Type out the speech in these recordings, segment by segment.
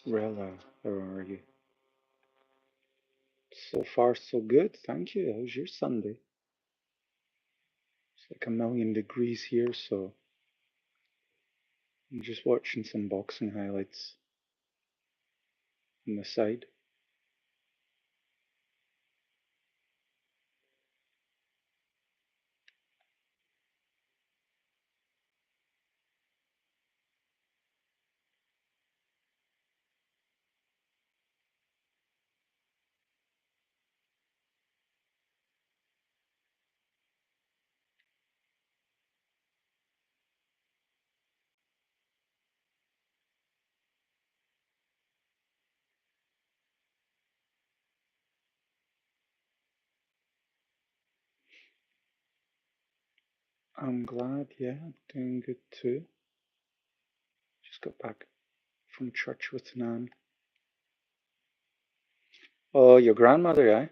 Rella, how are you? So far, so good. Thank you. How's your Sunday? It's like a million degrees here, so I'm just watching some boxing highlights on the side. I'm glad, yeah, doing good too. Just got back from church with Nan. Oh, your grandmother, eh?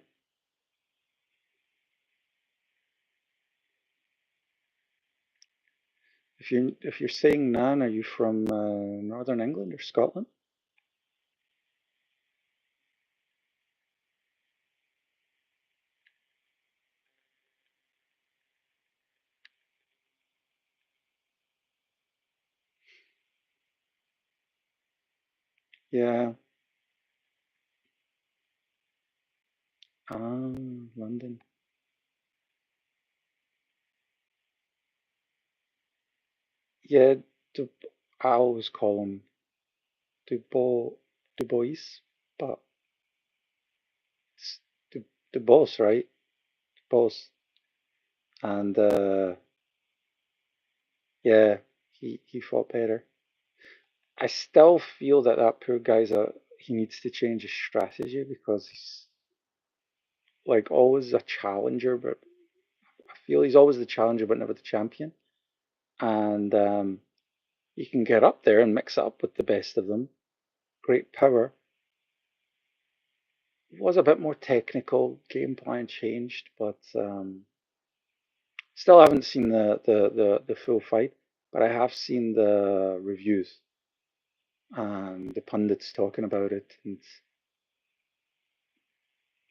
If you're saying Nan, are you from Northern England or Scotland? Yeah. Ah, London. Yeah, Du- I always call them Du Bois, but it's Du Bois, right? Boss. And yeah, he fought better. I still feel that that poor guy's a he needs to change his strategy because he's like always a challenger, but I feel he's always the challenger but never the champion. And he can get up there and mix it up with the best of them. Great power. Was a bit more technical. Game plan changed, but still haven't seen the full fight. But I have seen the reviews and the pundits talking about it, and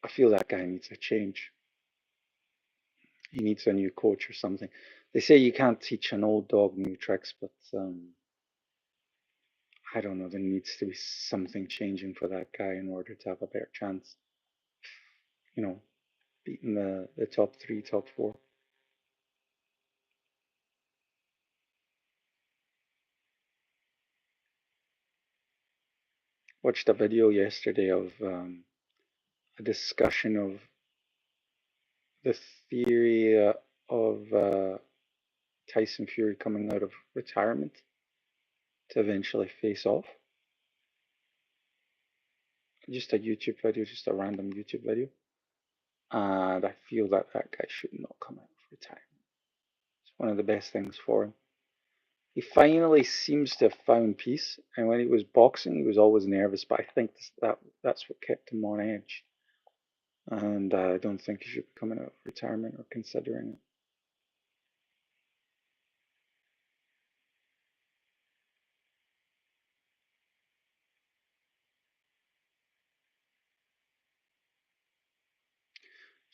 I feel that guy needs a change. He needs a new coach or something. They say you can't teach an old dog new tricks, but I don't know. There needs to be something changing for that guy in order to have a better chance. You know, beating the top three, top four. Watched a video yesterday of a discussion of the theory of Tyson Fury coming out of retirement to eventually face off. Just a YouTube video, just a random YouTube video. And I feel that that guy should not come out of retirement. It's one of the best things for him. He finally seems to have found peace, and when he was boxing, he was always nervous. But I think that's what kept him on edge. And I don't think he should be coming out of retirement or considering it.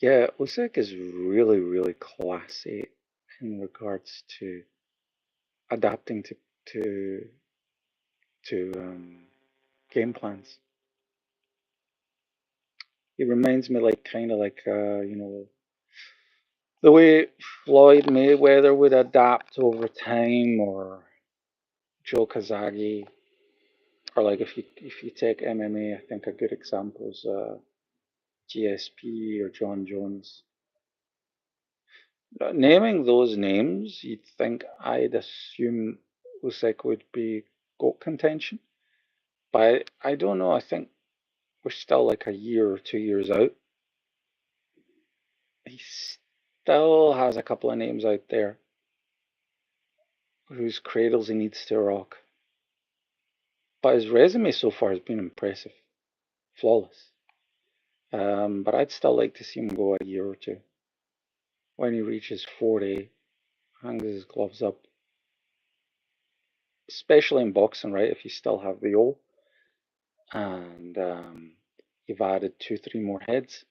Yeah, Usyk is really, really classy in regards to adapting to to game plans. He reminds me like kind of like the way Floyd Mayweather would adapt over time, or Joe Kazagi, or like if you take MMA, I think a good example is GSP or John Jones. Naming those names, you'd think I'd assume Usyk would be GOAT contention, but I don't know. I think we're still like a year or 2 years out. He still has a couple of names out there whose cradles he needs to rock. But his resume so far has been impressive, flawless. But I'd still like to see him go a year or two. When he reaches 40, hangs his gloves up, especially in boxing, right? If you still have the O, and you've added two, three more heads,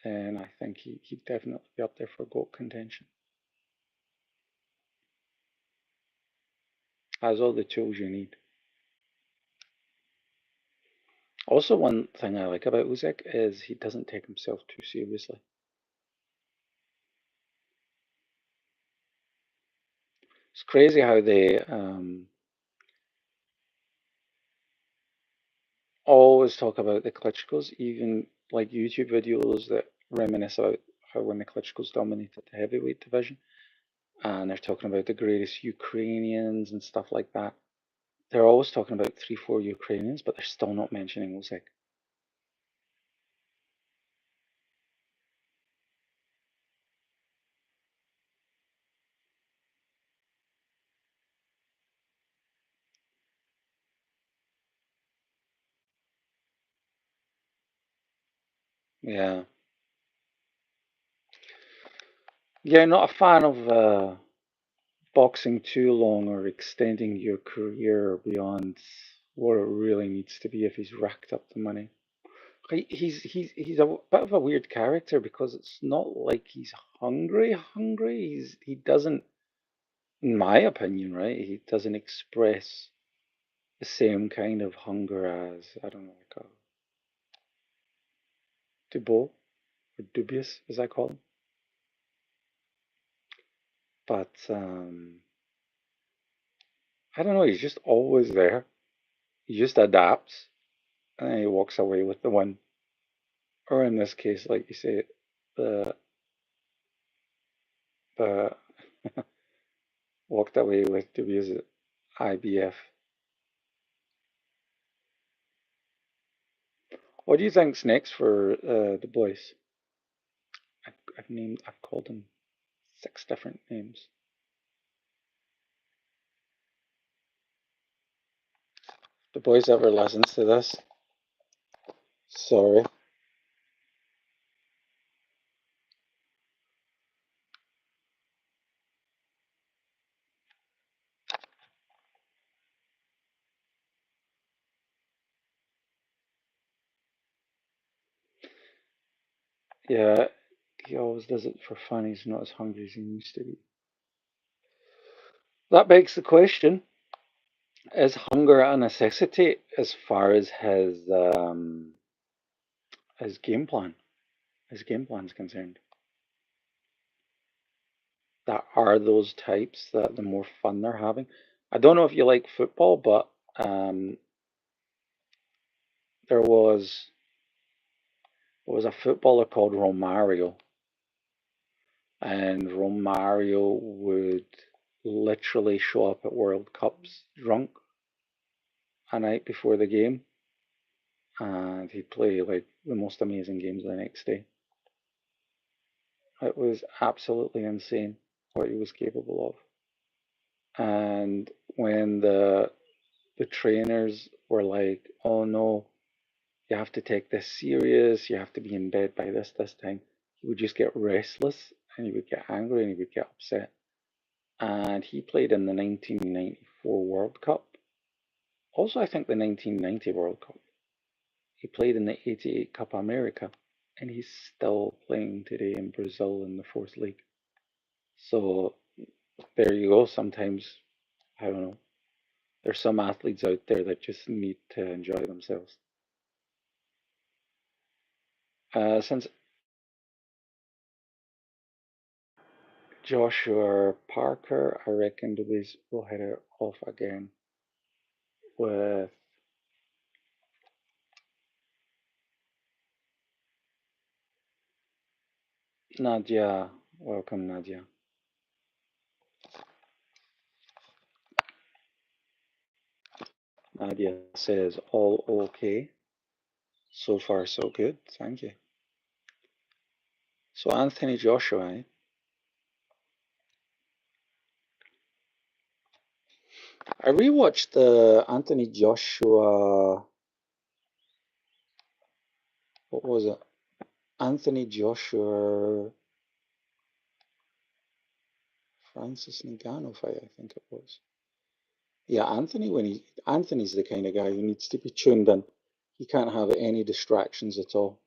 then I think he'd definitely be up there for GOAT contention. Has all the tools you need. Also, one thing I like about Usyk is he doesn't take himself too seriously. It's crazy how they always talk about the Klitschko's, even like YouTube videos that reminisce about how when the Klitschko's dominated the heavyweight division, and they're talking about the greatest Ukrainians and stuff like that. They're always talking about three, four Ukrainians, but they're still not mentioning Usyk. Yeah, yeah, not a fan of boxing too long or extending your career beyond what it really needs to be if he's racked up the money. He's a bit of a weird character because it's not like he's hungry. He doesn't, in my opinion, right? He doesn't express the same kind of hunger as I don't know, like a Dubois or Dubious, as I call him. But I don't know. He's just always there. He just adapts and then he walks away with the win. Or in this case, like you say, the the walked away with Dubious IBF. What do you think's next for the boys? I've called him six different names. The boys ever listens to this? Sorry. Yeah, he always does it for fun. He's not as hungry as he used to be. That begs the question: is hunger a necessity as far as his game plan? His game plan is concerned. That are those types that the more fun they're having. I don't know if you like football, but there was a footballer called Romario, and Romario would literally show up at World Cups drunk a night before the game, and he'd play like the most amazing games the next day. It was absolutely insane what he was capable of. And when the trainers were like, "Oh no, you have to take this serious. You have to be in bed by this time," he would just get restless and he would get angry and he would get upset. And he played in the 1994 World Cup. Also, I think the 1990 World Cup. He played in the 88 Cup America, and he's still playing today in Brazil in the fourth league. So there you go. Sometimes, I don't know, there's some athletes out there that just need to enjoy themselves. Since Joshua Parker, I reckon the Wiz will hit it off again with Nadia. Welcome, Nadia. Nadia says, all okay. So far, so good. Thank you. So, Anthony Joshua, eh? I rewatched the Anthony Joshua. What was it? Anthony Joshua Francis Ngannou fight, I think it was. Yeah, Anthony's the kind of guy who needs to be tuned in. You can't have any distractions at all.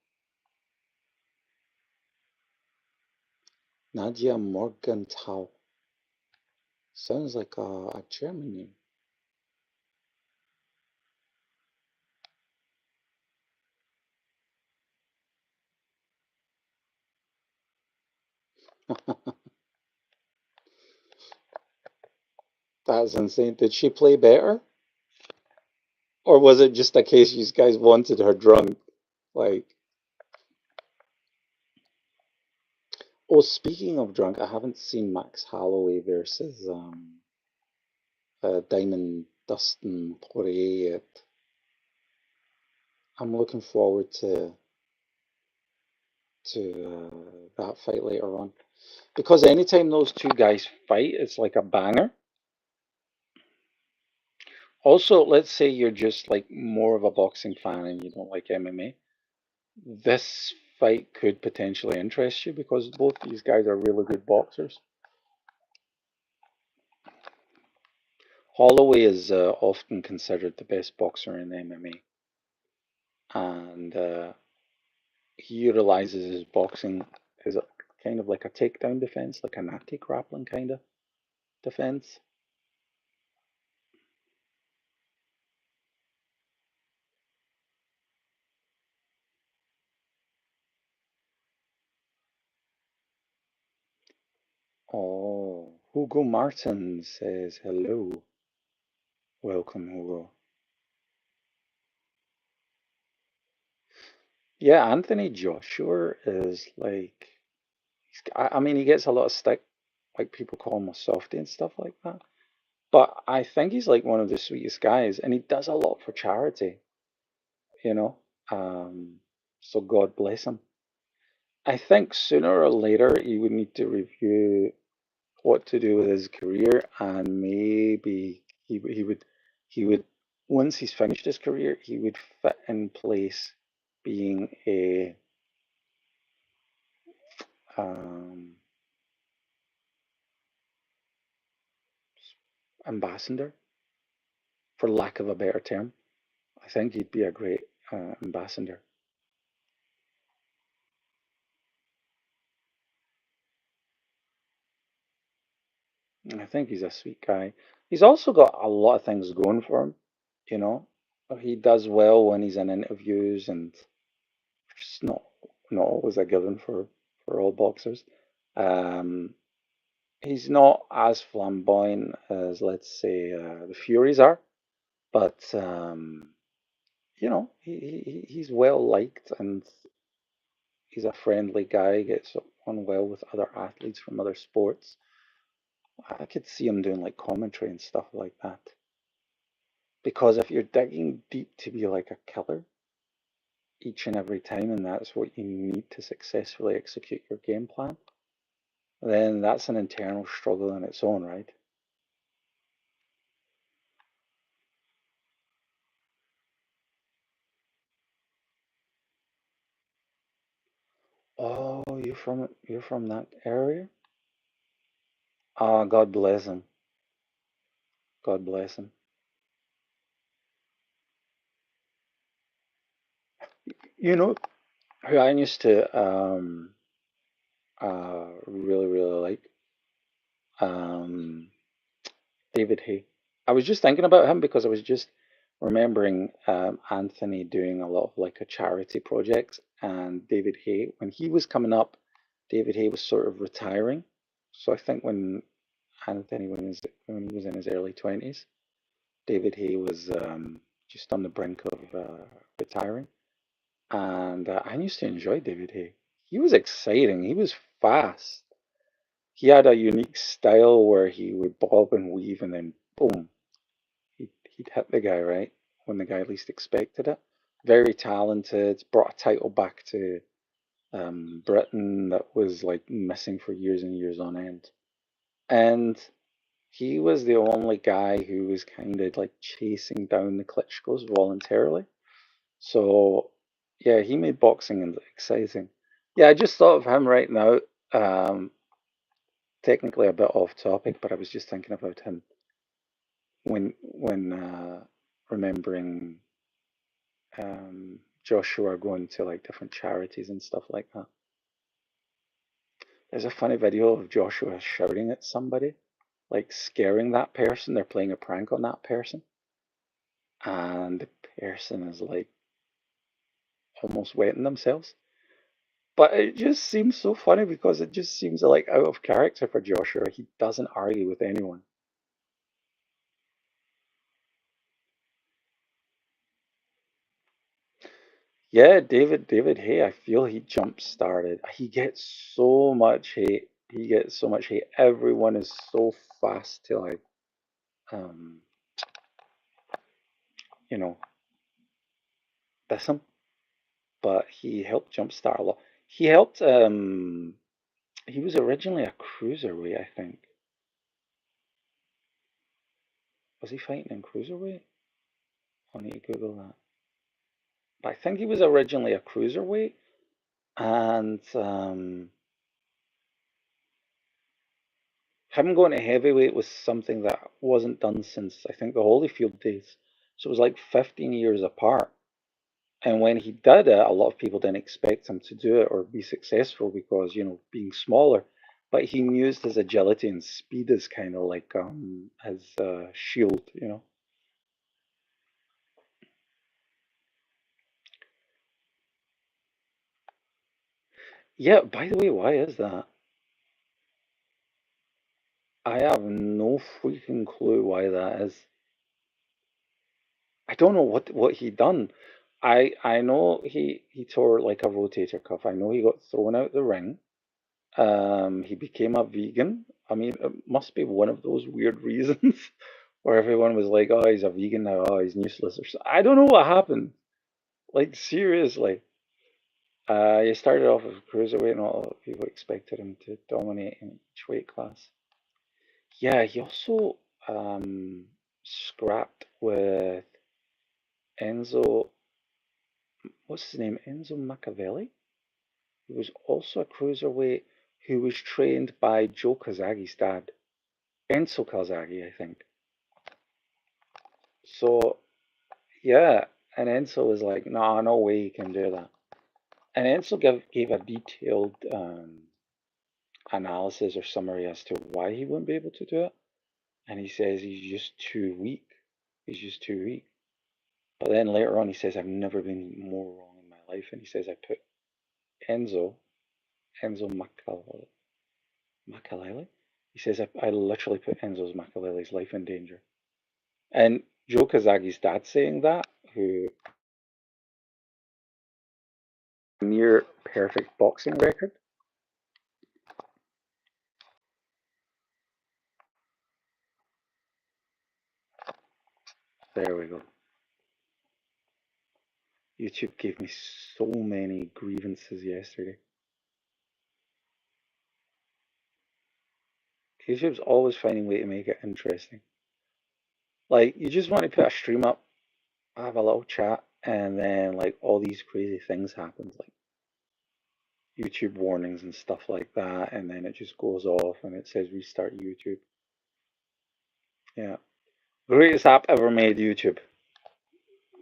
Nadia Morgenthau. Sounds like a German name. That's insane. Did she play better? Or was it just a case you guys wanted her drunk? Like, oh, speaking of drunk, I haven't seen Max Holloway versus Diamond Dustin Poirier yet. I'm looking forward to that fight later on because anytime those two guys fight, it's like a banger. Also, let's say you're just like more of a boxing fan and you don't like MMA. This fight could potentially interest you because both these guys are really good boxers. Holloway is often considered the best boxer in MMA, and he utilizes his boxing as a kind of like a takedown defense, like a natty grappling kind of defense. Oh, Hugo Martin says hello. Welcome, Hugo. Yeah, Anthony Joshua is like, I mean, he gets a lot of stick, like people call him a softie and stuff like that. But I think he's like one of the sweetest guys, and he does a lot for charity, you know. Um, so God bless him. I think sooner or later he would need to review what to do with his career, and maybe he would once he's finished his career, he would fit in place being a um, ambassador, for lack of a better term. I think he'd be a great ambassador. I think he's a sweet guy. He's also got a lot of things going for him, you know. He does well when he's in interviews, and it's not always a given for all boxers. Um, he's not as flamboyant as, let's say, the Furies are, but he's well liked and he's a friendly guy. Gets on well with other athletes from other sports. I could see him doing like commentary and stuff like that. Because if you're digging deep to be like a killer each and every time, and that's what you need to successfully execute your game plan, then that's an internal struggle in its own right. Oh, you're from that area? Ah, God bless him. God bless him. You know who I used to really really like um David Hay. I was just thinking about him because I was just remembering Anthony doing a lot of like a charity projects, and David Hay when he was coming up, David Hay was sort of retiring. So I think when Anthony when he was in his early 20s, David Hay was just on the brink of retiring, and I used to enjoy David Hay. He was exciting. He was fast. He had a unique style where he would bob and weave, and then boom, he'd hit the guy right when the guy least expected it. Very talented. Brought a title back to Britain that was like missing for years and years on end, and he was the only guy who was kind of like chasing down the Klitschko's voluntarily. So, yeah, he made boxing exciting. Yeah, I just thought of him right now. Um, Technically a bit off topic, but I was just thinking about him when remembering Joshua going to like different charities and stuff like that. There's a funny video of Joshua shouting at somebody, like scaring that person. They're playing a prank on that person, and the person is like almost wetting themselves. But it just seems so funny because it just seems like out of character for Joshua. He doesn't argue with anyone. Yeah, David, hey, I feel he jump started. He gets so much hate. He gets so much hate. Everyone is so fast to like, um, you know, diss him. But he helped jumpstart a lot. He helped. He was originally a cruiserweight, I think. Was he fighting in cruiserweight? I need to Google that. But I think he was originally a cruiserweight, and him going to heavyweight was something that wasn't done since I think the Holyfield days. So it was like 15 years apart. And when he did it, a lot of people didn't expect him to do it or be successful because, being smaller. But he used his agility and speed as kind of like his shield. Yeah, by the way, why is that? I have no freaking clue why that is. I don't know what he done. I know he tore like a rotator cuff. I know he got thrown out the ring. He became a vegan. I mean, it must be one of those weird reasons where everyone was like, "Oh, he's a vegan now. Oh, he's useless." Or so. I don't know what happened. Like seriously, he started off as a cruiserweight, and all people expected him to dominate in each weight class. Yeah, he also scrapped with Enzo. What's his name? Enzo Machiavelli. He was also a cruiserweight who was trained by Joe Kazagi's dad, Enzo Kazagi, I think. So yeah, and Enzo was like, "No, no way you can do that." And Enzo gave a detailed analysis or summary as to why he wouldn't be able to do it. And he says he's just too weak. He's just too weak. But then later on, he says, "I've never been more wrong in my life." And he says, "I put Enzo, Enzo Makalele. He says, I literally put Enzo's Makalele's life in danger." And Joe Kazagi's dad saying that, who near perfect boxing record. There we go. YouTube gave me so many grievances yesterday. YouTube's always finding a way to make it interesting. Like, you just want to put a stream up, have a little chat, and then, like, all these crazy things happen, like YouTube warnings and stuff like that, and then it just goes off and it says restart YouTube. Yeah. Greatest app ever made, YouTube.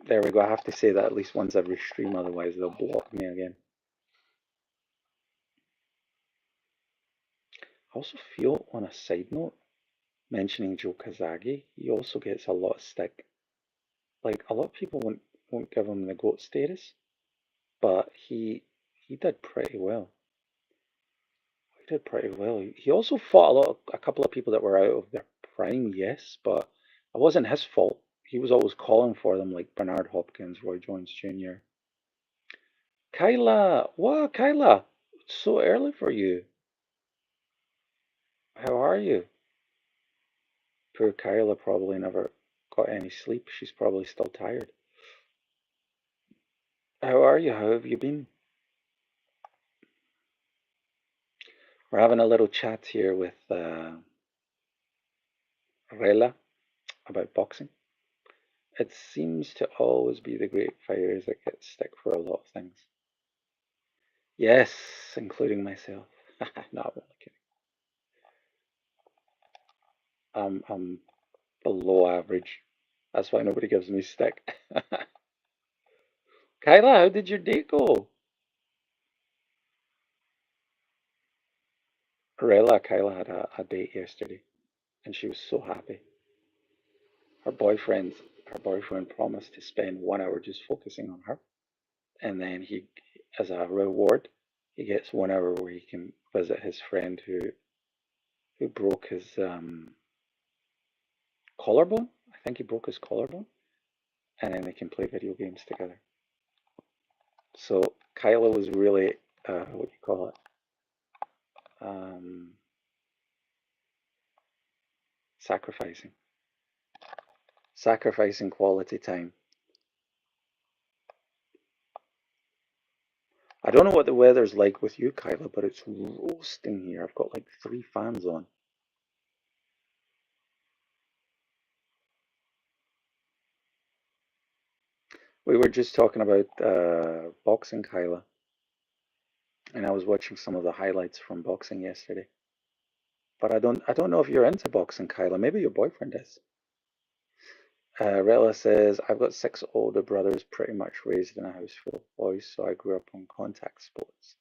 There we go. I have to say that at least once every stream, otherwise they'll block me again. I also feel, on a side note, mentioning Joe Kazagi, he also gets a lot of stick. Like, a lot of people won't give him the GOAT status, but he did pretty well. He did pretty well. He also fought a couple of people that were out of their prime, yes, but it wasn't his fault. He was always calling for them, like Bernard Hopkins, Roy Jones Jr. Kyla, what, Kyla? It's so early for you. How are you? Poor Kyla probably never got any sleep. She's probably still tired. How are you? How have you been? We're having a little chat here with Rela about boxing. It seems to always be the great fighters that get stick for a lot of things. Yes, including myself. No, I'm only kidding. I'm below average. That's why nobody gives me stick. Kyla, how did your date go? Kyla had a date yesterday, and she was so happy. Her boyfriend, her boyfriend promised to spend 1 hour just focusing on her, and then as a reward, he gets 1 hour where he can visit his friend who broke his collarbone. I think he broke his collarbone, and then they can play video games together. So Kyla was really, what do you call it? Um, sacrificing, sacrificing quality time. I don't know what the weather's like with you, Kyla, but it's roasting here. I've got like 3 fans on. We were just talking about boxing, Kyla, and I was watching some of the highlights from boxing yesterday. But I don't know if you're into boxing, Kyla. Maybe your boyfriend is. Rella says, I've got 6 older brothers, pretty much raised in a house full of boys, so I grew up on contact sports.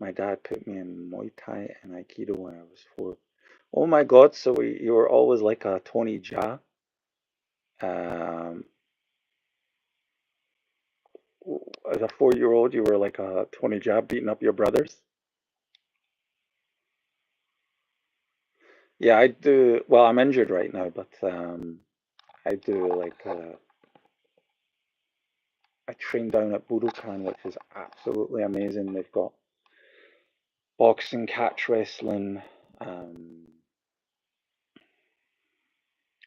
My dad put me in Muay Thai and Aikido when I was 4. Oh my God, so you were always like a Tony Jaa. Um, as a 4-year-old, you were like a Tony Jaa beating up your brothers. Yeah, I do. Well, I'm injured right now, but I do like I train down at Budokan, which is absolutely amazing. They've got boxing, catch wrestling, um,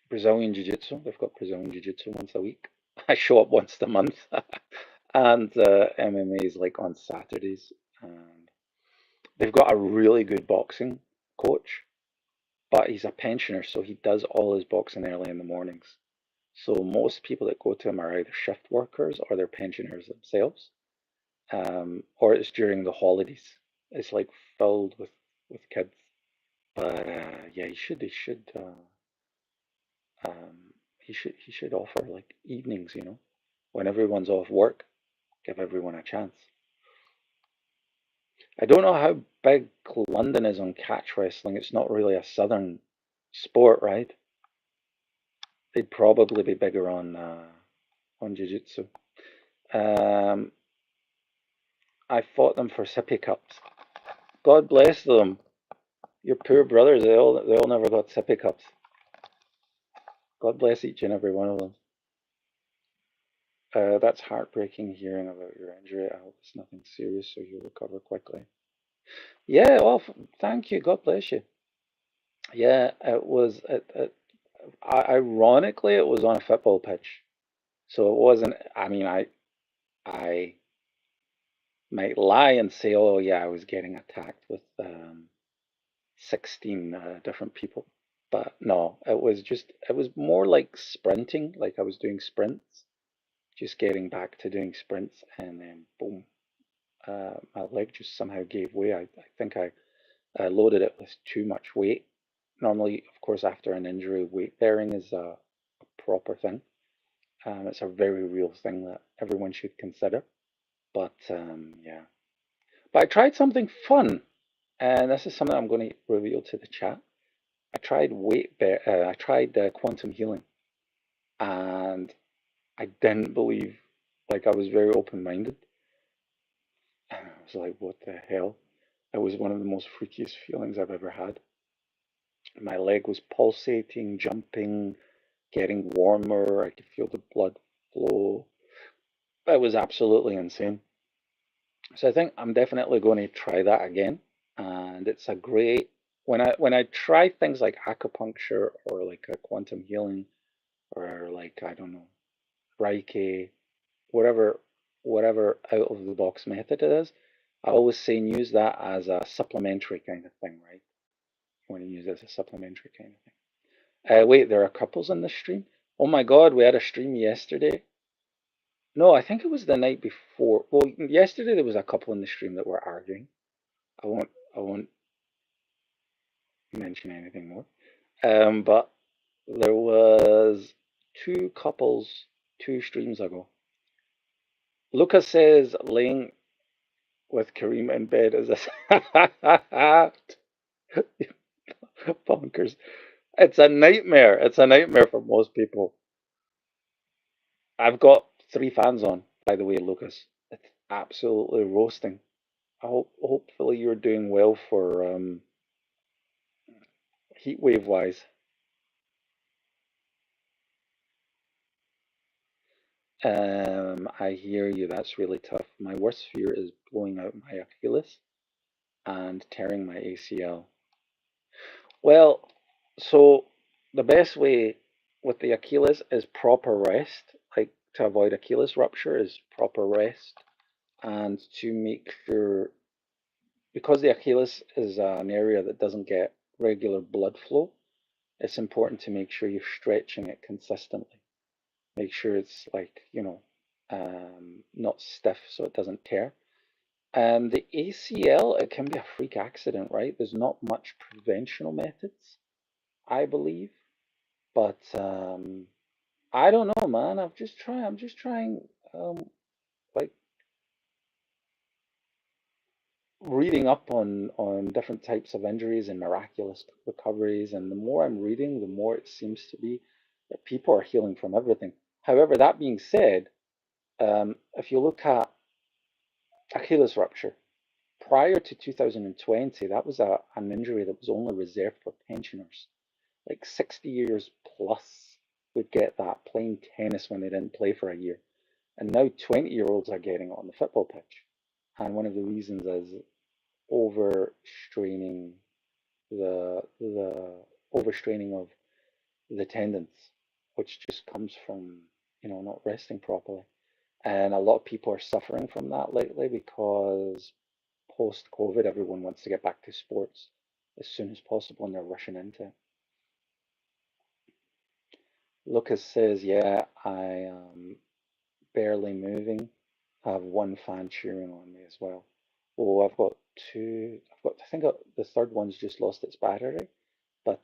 Brazilian Jiu-Jitsu. They've got Brazilian Jiu-Jitsu once a week. I show up once a month, and MMA is like on Saturdays. And they've got a really good boxing coach, but he's a pensioner, so he does all his boxing early in the mornings. So most people that go to him are either shift workers or they're pensioners themselves, or it's during the holidays. It's like filled with kids. But yeah, um, he should offer like evenings, when everyone's off work, give everyone a chance. I don't know how big London is on catch wrestling. It's not really a southern sport, right? They'd probably be bigger on jiu-jitsu. Um, I fought them for sippy cups. God bless them. Your poor brothers, they all never got sippy cups. God bless each and every one of them. That's heartbreaking hearing about your injury. I hope it's nothing serious so you'll recover quickly. Yeah, well, thank you. God bless you. Yeah, it was. Ironically, it was on a football pitch, so it wasn't. I mean, I might lie and say, oh yeah, I was getting attacked with 16 different people, but no, it was more like sprinting. Like I was doing sprints, just getting back to doing sprints, and then boom, my leg just somehow gave way. I think I loaded it with too much weight. Normally, of course, after an injury, weight bearing is a proper thing. It's a very real thing that everyone should consider. But yeah, but I tried something fun, and this is something I'm going to reveal to the chat. I tried quantum healing, and I didn't believe. Like I was very open-minded, and I was like, "What the hell?" It was one of the most freakiest feelings I've ever had. My leg was pulsating, jumping, getting warmer. I could feel the blood flow. It was absolutely insane. So I think I'm definitely going to try that again. And it's a great when I try things like acupuncture or like a quantum healing or like I don't know, Reiki, whatever out of the box method it is, I always say use that as a supplementary kind of thing, right? You want to use it as a supplementary kind of thing. Wait, there are couples in this stream? Oh my God, we had a stream yesterday. No, I think it was the night before. Well, yesterday there was a couple in the stream that were arguing. I won't mention anything more. But there was 2 couples 2 streams ago. Lucas says laying with Kareem in bed is a bonkers. It's a nightmare. It's a nightmare for most people. I've got three fans on, by the way, Lucas. It's absolutely roasting. Hopefully you're doing well for heat wave wise. I hear you. That's really tough. My worst fear is blowing out my Achilles and tearing my ACL. Well, so the best way with the Achilles is proper rest. Like to avoid Achilles rupture is proper rest and to make sure because the Achilles is an area that doesn't get regular blood flow, it's important to make sure you're stretching it consistently. Make sure it's like, not stiff so it doesn't tear. The ACL, it can be a freak accident, right? There's not much preventional methods, I believe, but I don't know, man. I'm just trying, like reading up on different types of injuries and miraculous recoveries, and the more I'm reading, the more it seems to be that people are healing from everything. However, that being said, if you look at Achilles rupture, prior to 2020, that was an injury that was only reserved for pensioners. Like 60 years plus would get that playing tennis when they didn't play for a year. And now 20-year-olds are getting it on the football pitch. And one of the reasons is overstraining the overstraining of the tendons, which just comes from, not resting properly. And a lot of people are suffering from that lately because post COVID, everyone wants to get back to sports as soon as possible and they're rushing into it. Lucas says, yeah, I am barely moving. I have one fan cheering on me as well. Oh, I've got two. I think the third one's just lost its battery, but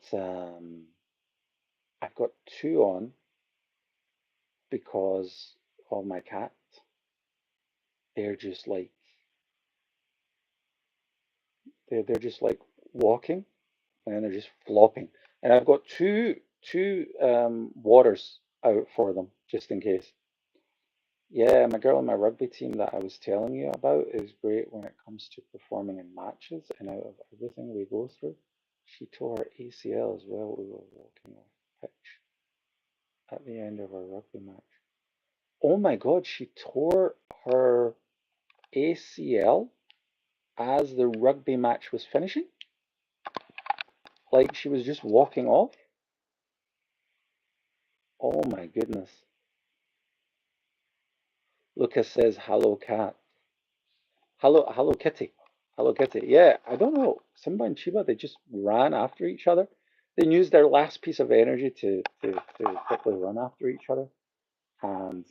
I've got two on because of my cat. They're just like they're just like walking and then they're just flopping. And I've got two waters out for them just in case. Yeah, my girl on my rugby team that I was telling you about is great when it comes to performing in matches and out of everything we go through. She tore her ACL as well. We were walking off pitch at the end of our rugby match. Oh my God, she tore her ACL as the rugby match was finishing. Like she was just walking off. Oh my goodness. Lucas says, hello, cat. Hello, Kitty. Hello, Kitty. Yeah, I don't know. Simba and Chiba, they just ran after each other. They used their last piece of energy to quickly run after each other. And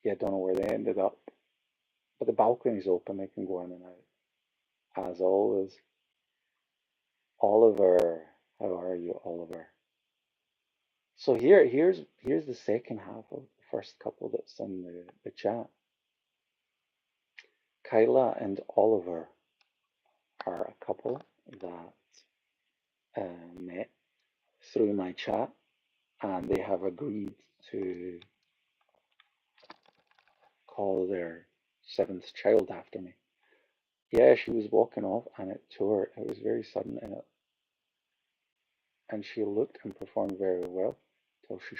yeah, don't know where they ended up. But the balcony's open, they can go in and out. As always. Oliver, how are you, Oliver? So here's the second half of the first couple that's in the chat. Kyla and Oliver are a couple that met through my chat, and they have agreed to call their seventh child after me. Yeah, she was walking off and it tore. It was very sudden and she looked and performed very well till she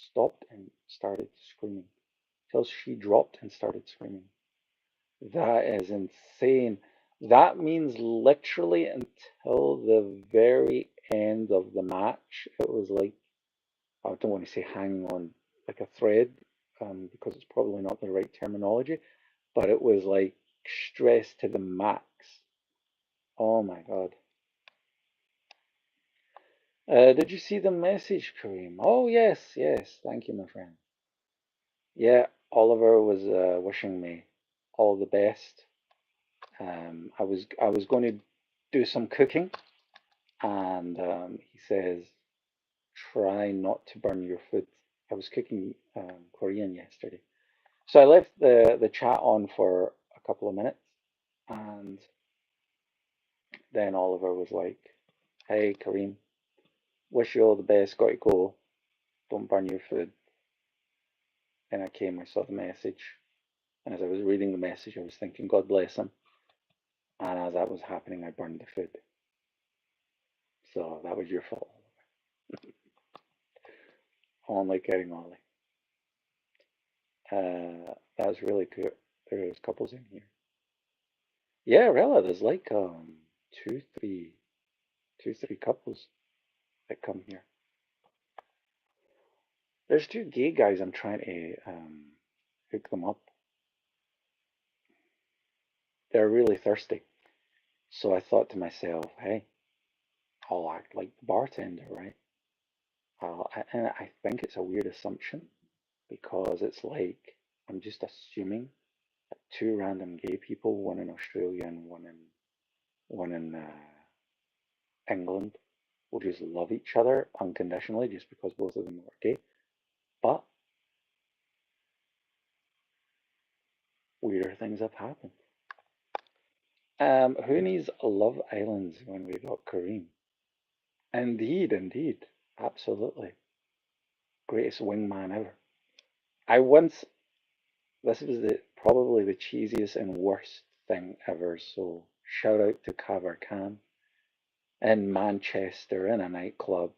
stopped and started screaming. Till she dropped and started screaming. That is insane. That means literally until the very end of the match, it was like, I don't want to say hanging on like a thread, because it's probably not the right terminology, but it was like stressed to the max. Oh my God. Did you see the message, Kareem? Oh, yes, yes. Thank you, my friend. Yeah, Oliver was wishing me all the best. I was going to do some cooking, and he says, try not to burn your food. I was cooking Korean yesterday, So I left the chat on for a couple of minutes, and then Oliver was like, "Hey, Kareem, wish you all the best. Got to go. Don't burn your food." And I saw the message, and as I was reading the message, I was thinking, God bless him. And as that was happening, I burned the food. So that was your fault. Only getting Ollie. That was really good. There's couples in here. Yeah, really. There's like two, three, two, three couples that come here. There's two gay guys. I'm trying to hook them up. They're really thirsty. So I thought to myself, hey, I'll act like the bartender, right? And I think it's a weird assumption because it's like I'm just assuming that two random gay people, one in Australia and one in England, will just love each other unconditionally just because both of them are gay. But weirder things have happened. Who needs Love Islands when we got Kareem? Indeed, indeed, absolutely, greatest wingman ever. I once This was probably the cheesiest and worst thing ever. So shout out to Kavar Khan in Manchester in a nightclub.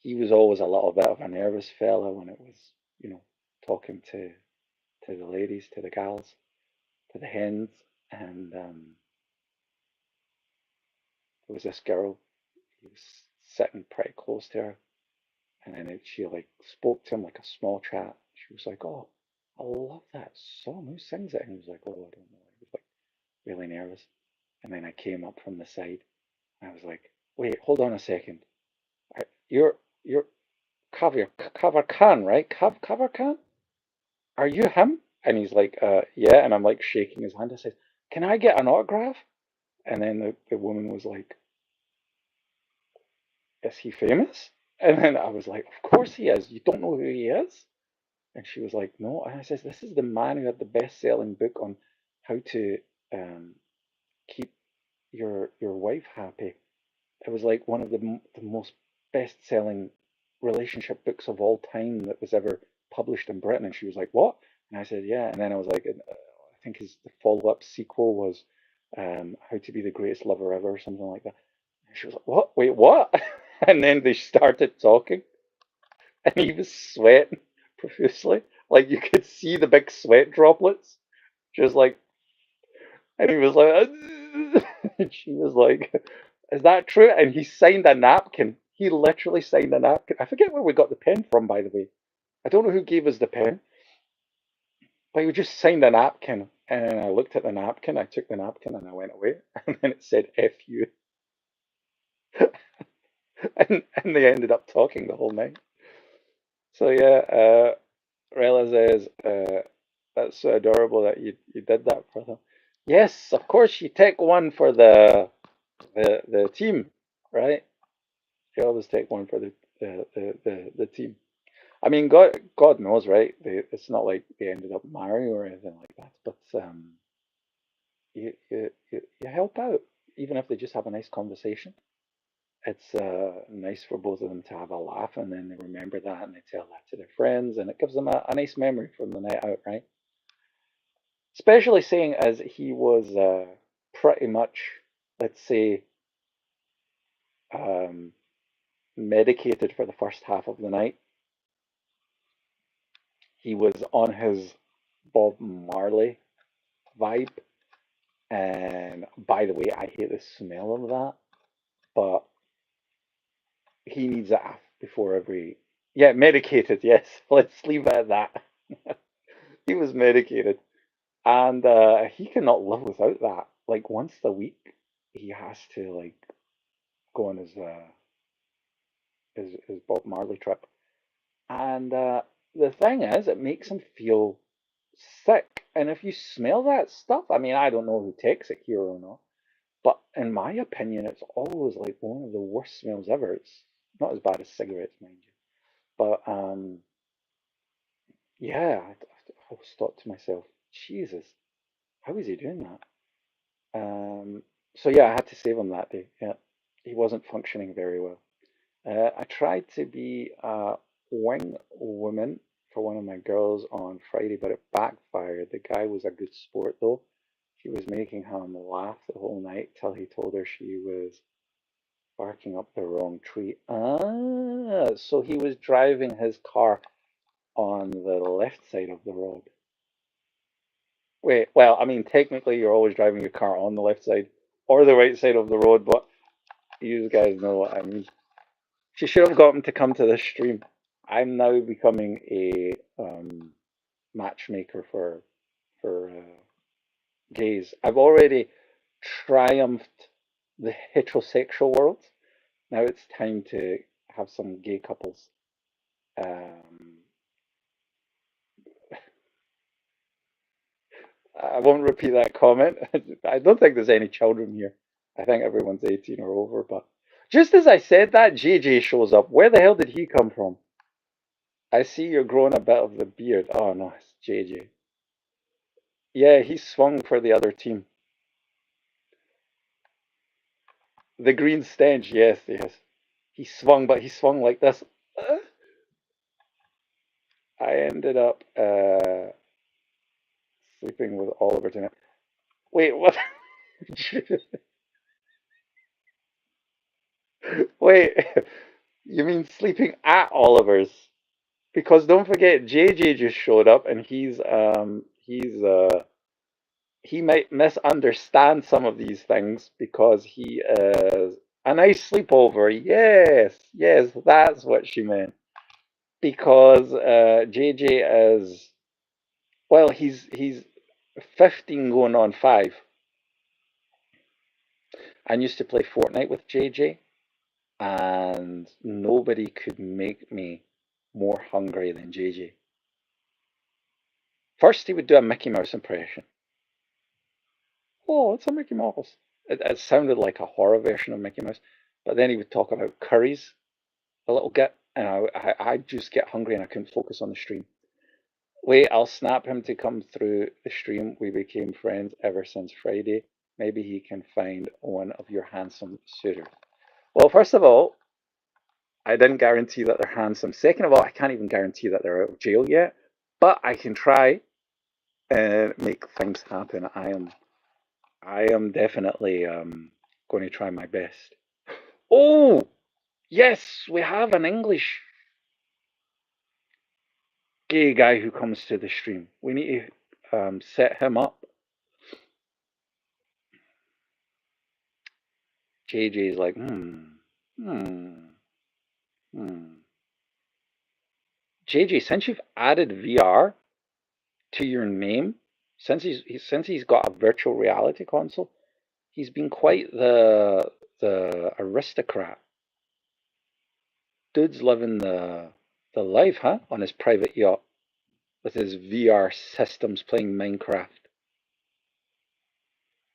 He was always a little bit of a nervous fella when it was, you know, talking to the ladies, to the gals, to the hens, and there was this girl. He was sitting pretty close to her, and then she like spoke to him like a small chat. She was like, "Oh, I love that song. Who sings it?" And he was like, "Oh, I don't know." He was like really nervous. And then I came up from the side. And I was like, "Wait, hold on a second. You're Cover Khan, right? Cover Khan? Are you him?" And he's like, yeah." And I'm like shaking his hand. I said, "Can I get an autograph?" And then the woman was like, "Is he famous?" And then I was like, "Of course he is. You don't know who he is?" And she was like, "No." And I says, "This is the man who had the best-selling book on how to um, keep your wife happy. It was like one of the most best-selling relationship books of all time that was ever published in Britain." And she was like, "What?" And I said, "Yeah." And then I was like, I think the follow-up sequel was How to Be the Greatest Lover Ever or something like that. And she was like, "What? Wait, what?" And then they started talking, and he was sweating profusely. Like you could see the big sweat droplets, just like, and he was like, and she was like, "Is that true?" And he signed a napkin. He literally signed a napkin. I forget where we got the pen from, by the way. I don't know who gave us the pen, but he just signed a napkin. And I looked at the napkin, I took the napkin, and I went away. And then it said F you. And they ended up talking the whole night. So yeah, Rella says, that's so adorable that you did that for them. Yes, of course, you take one for the team, right? You always take one for the team. I mean, God knows, right? It's not like they ended up marrying or anything like that, but you help out, even if they just have a nice conversation. It's nice for both of them to have a laugh, and then they remember that and they tell that to their friends, and it gives them a nice memory from the night out, right? Especially seeing as he was pretty much, let's say, um, medicated for the first half of the night. He was on his Bob Marley vibe. And by the way, I hate the smell of that, but he needs it before every. Yeah, medicated, yes. Let's leave it at that. He was medicated. And he cannot live without that. Like once a week, he has to like go on his Bob Marley trip. And the thing is, it makes him feel sick. And if you smell that stuff, I mean, I don't know who takes it here or not. But in my opinion, it's always like one of the worst smells ever. It's not as bad as cigarettes, mind you. But yeah, I was thought to myself, Jesus, how is he doing that? So yeah, I had to save him that day. Yeah, he wasn't functioning very well. I tried to be a wing woman for one of my girls on Friday, but it backfired. The guy was a good sport though. He was making him laugh the whole night till he told her she was barking up the wrong tree. Ah, so he was driving his car on the left side of the road. Wait, well, I mean, technically, you're always driving your car on the left side or the right side of the road, but you guys know what I mean. She should have got him to come to this stream. I'm now becoming a matchmaker for gays. I've already triumphed the heterosexual world. Now it's time to have some gay couples. Um, I won't repeat that comment. I don't think there's any children here. I think everyone's 18 or over. But just as I said that, JJ shows up. Where the hell did he come from? I see you're growing a bit of the beard. Oh no, it's JJ. Yeah, he swung for the other team. The green stench, yes, yes. He swung, but he swung like this. I ended up sleeping with Oliver tonight. Wait, what? Wait, you mean sleeping at Oliver's? Because don't forget, JJ just showed up, and he might misunderstand some of these things because he is a nice sleepover. Yes, yes, that's what she meant. Because JJ is, well, he's 15 going on 5, and used to play Fortnite with JJ, and nobody could make me more hungry than JJ. First, he would do a Mickey Mouse impression. Oh, it's a Mickey Mouse. It sounded like a horror version of Mickey Mouse. But then he would talk about curries a little bit, and I'd just get hungry and I couldn't focus on the stream. Wait, I'll snap him to come through the stream. We became friends ever since Friday. Maybe he can find one of your handsome suitors. Well, first of all, I didn't guarantee that they're handsome. Second of all, I can't even guarantee that they're out of jail yet. But I can try and make things happen. I am definitely going to try my best. Oh, yes, we have an English gay guy who comes to the stream. We need to set him up. JJ's like, hmm, hmm. JJ, since you've added VR to your name, since he's got a virtual reality console, he's been quite the aristocrat. Dude's living the life, huh? On his private yacht with his VR systems playing Minecraft.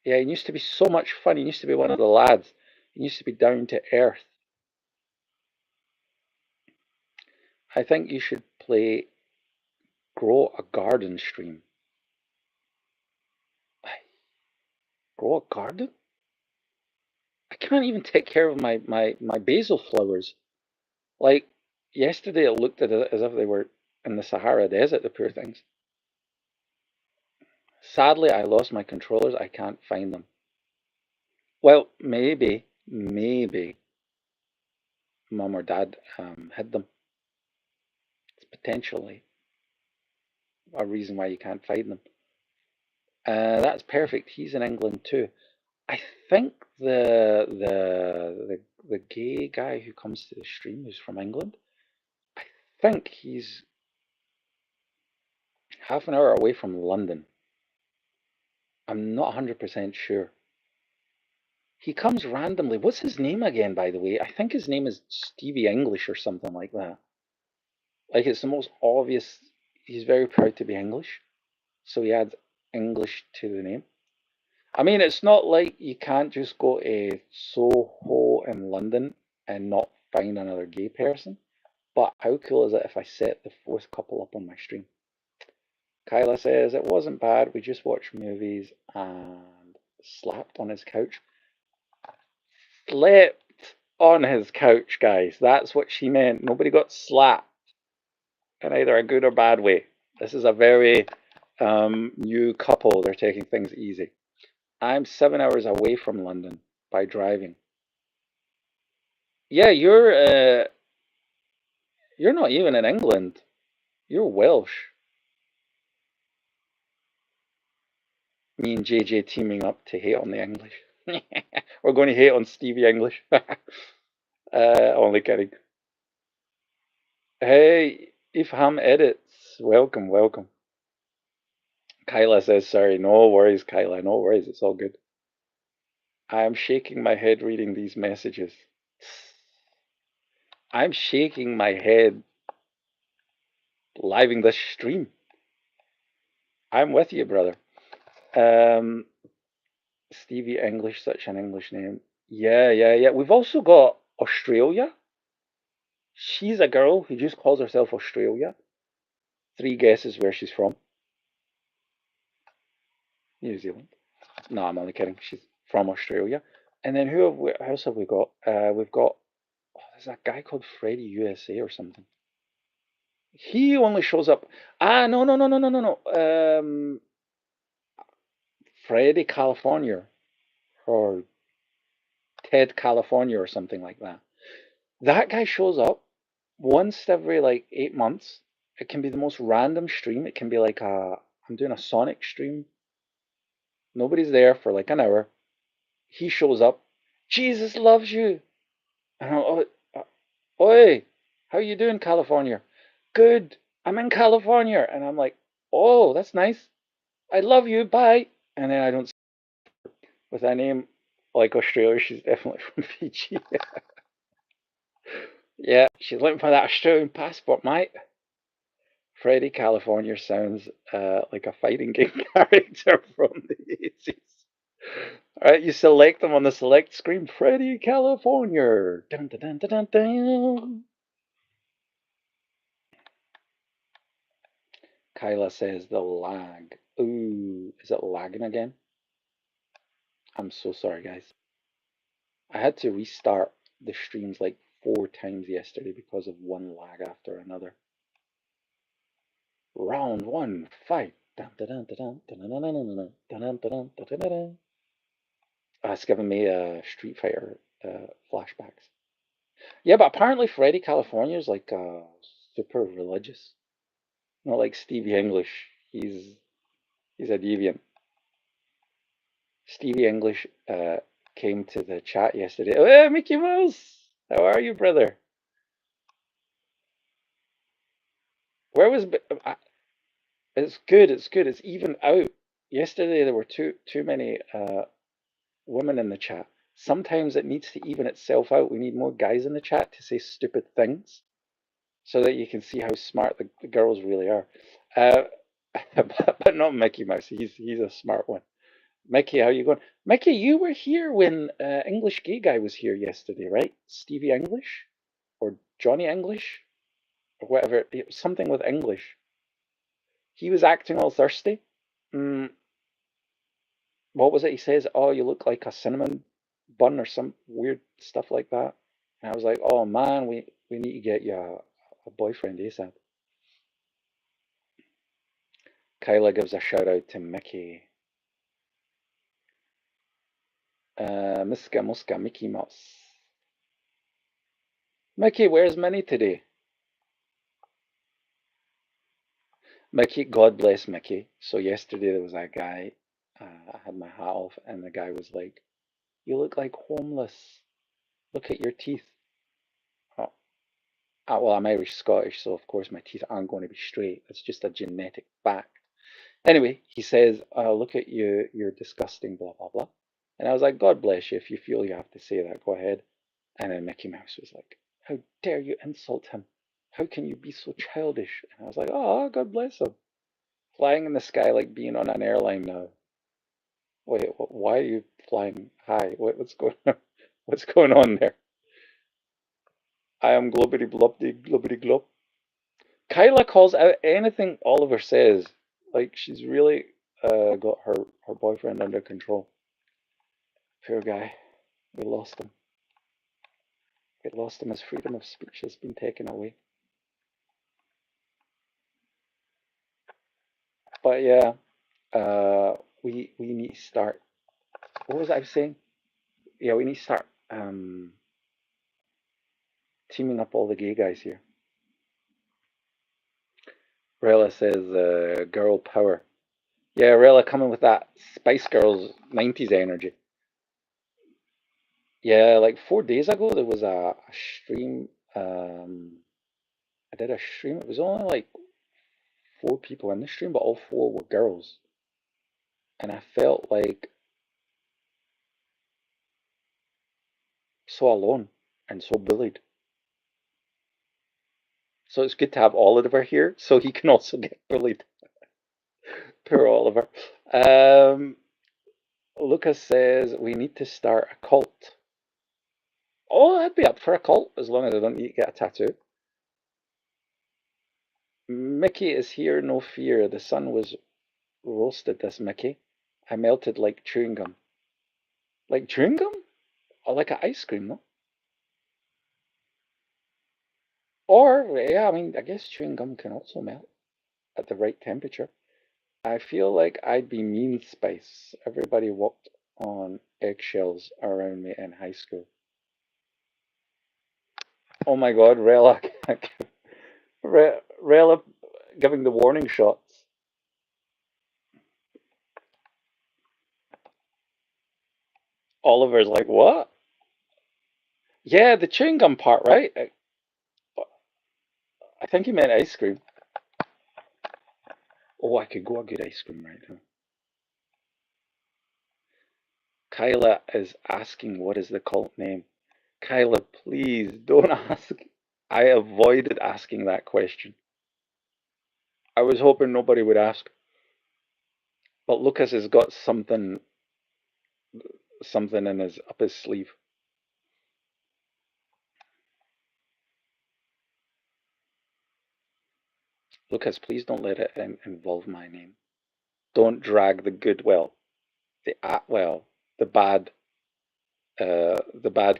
Yeah, he used to be so much fun. He used to be one of the lads. He used to be down to earth. I think you should play Grow a Garden stream. Grow a garden? I can't even take care of my basil flowers. Like yesterday, it looked as if they were in the Sahara Desert, the poor things. Sadly, I lost my controllers. I can't find them. Well, maybe mom or dad hid them. It's potentially a reason why you can't find them. That's perfect. He's in England too. I think the gay guy who comes to the stream is from England. I think he's half an hour away from London. I'm not 100% sure. He comes randomly. What's his name again, by the way? I think his name is Stevie English or something like that. Like it's the most obvious. He's very proud to be English, so he adds English to the name. I mean, it's not like you can't just go to Soho in London and not find another gay person. But how cool is it if I set the fourth couple up on my stream? Kyla says it wasn't bad. We just watched movies and slapped on his couch. Slept on his couch, guys. That's what she meant. Nobody got slapped in either a good or bad way. This is a very new couple. They're taking things easy. I'm 7 hours away from London by driving. Yeah, you're not even in England. You're Welsh. Me and JJ teaming up to hate on the English. We're going to hate on Stevie English. Only kidding. Hey, Ifham Edits. Welcome, welcome. Kyla says, sorry. No worries, Kyla. No worries. It's all good. I am shaking my head reading these messages. I'm shaking my head living this stream. I'm with you, brother. Um, Stevie English, such an English name. Yeah, yeah, yeah. We've also got Australia. She's a girl who just calls herself Australia. Three guesses where she's from. New Zealand. No, I'm only kidding. She's from Australia. And then who else have we got? We've got, oh, there's a guy called Freddie USA or something. He only shows up. Ah, no, no, no, no, no, no, no. Freddie California or Ted California or something like that. That guy shows up once every like 8 months. It can be the most random stream. It can be like I'm doing a Sonic stream. Nobody's there for like an hour. He shows up. Jesus loves you. And I'm, oh, oi, how you doing, California? Good. I'm in California. And I'm like, oh, that's nice. I love you. Bye. And then I don't. With a name like Australia, she's definitely from Fiji. Yeah, she's looking for that Australian passport, mate. Freddy California sounds like a fighting game character from the 80s. All right, you select them on the select screen. Freddy California. Dun, dun, dun, dun, dun, dun. Kyla says the lag. Ooh, is it lagging again? I'm so sorry, guys. I had to restart the streams like 4 times yesterday because of one lag after another. Round one, fight. It's giving me Street Fighter flashbacks. Yeah, but apparently Freddy California is like super religious. Not like Stevie English. He's a deviant. Stevie English came to the chat yesterday. Oh, yeah, Mickey Mouse! How are you, brother? Where was? It's good. It's good. It's even out. Yesterday there were too many women in the chat. Sometimes it needs to even itself out. We need more guys in the chat to say stupid things so that you can see how smart the girls really are. Uh, but not Mickey Mouse. He's a smart one. Mickey, how you going? Mickey, you were here when English gay guy was here yesterday, right? Stevie English or Johnny English or whatever. Something with English. He was acting all thirsty. Mm, what was it? He says, "Oh, you look like a cinnamon bun" or some weird stuff like that. And I was like, "Oh man, we need to get you a boyfriend ASAP." Kyla gives a shout out to Mickey. Miska Muska Mickey Mouse. Mickey, where's Minnie today? Mickey, God bless Mickey. So yesterday there was a guy, I had my hat off, and the guy was like, "You look like homeless. Look at your teeth." Oh, well, I'm Irish Scottish, so of course my teeth aren't going to be straight. It's just a genetic fact. Anyway, he says, "Look at you, you're disgusting, blah, blah, blah." And I was like, "God bless you. If you feel you have to say that, go ahead." And then Mickey Mouse was like, "How dare you insult him? How can you be so childish?" And I was like, "Oh, God bless him. Flying in the sky like being on an airline now." Wait, why are you flying high? What's going on? What's going on there? I am globbity blobby globbity glob. Kyla calls out anything Oliver says. Like she's really got her boyfriend under control. Poor guy. We lost him. We lost him. His freedom of speech has been taken away. But yeah, we need to start. What was I saying? Yeah, we need to start teaming up all the gay guys here. Rella says girl power. Yeah, Rella coming with that Spice Girls 90s energy. Yeah, like 4 days ago there was a stream. I did a stream. It was only like 4 people in the stream, but all 4 were girls. And I felt like so alone and so bullied. So it's good to have Oliver here so he can also get bullied. Poor Oliver. Um, Lucas says we need to start a cult. Oh, I'd be up for a cult as long as I don't need to get a tattoo. Mickey is here, no fear. The sun was roasted this Mickey. I melted like chewing gum. Like chewing gum? Or like an ice cream, no? Or, yeah, I mean, I guess chewing gum can also melt at the right temperature. I feel like I'd be mean spice. Everybody walked on eggshells around me in high school. Oh my God, Rella, Rella giving the warning shots. Oliver's like, what? Yeah, the chewing gum part, right? I think he meant ice cream. Oh, I could go a good ice cream right now. Kyla is asking what is the cult name. Kyla, please don't ask. I avoided asking that question. I was hoping nobody would ask. But Lucas has got something in his up his sleeve. Lucas, please don't let it involve my name. Don't drag the Goodwill, the Atwell, the bad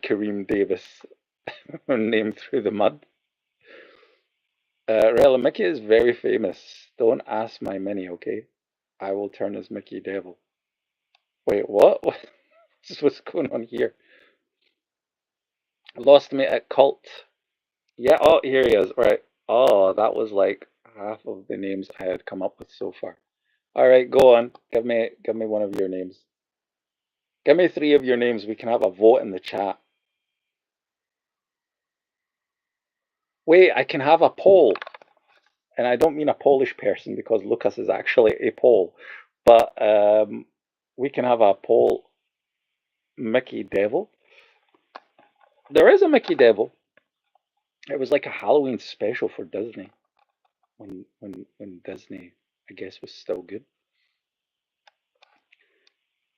Karim Davis name through the mud. Rella, Mickey is very famous. Don't ask my Minnie, okay? I will turn as Mickey Devil. Wait, what? What's going on here? Lost me at cult. Yeah, oh, here he is. Right. Oh, that was like half of the names I had come up with so far. All right, go on. Give me one of your names. Give me 3 of your names. We can have a vote in the chat. Wait, I can have a poll. And I don't mean a Polish person because Lucas is actually a Pole. But we can have a poll. Mickey Devil. There is a Mickey Devil. It was like a Halloween special for Disney. When Disney, I guess, was still good.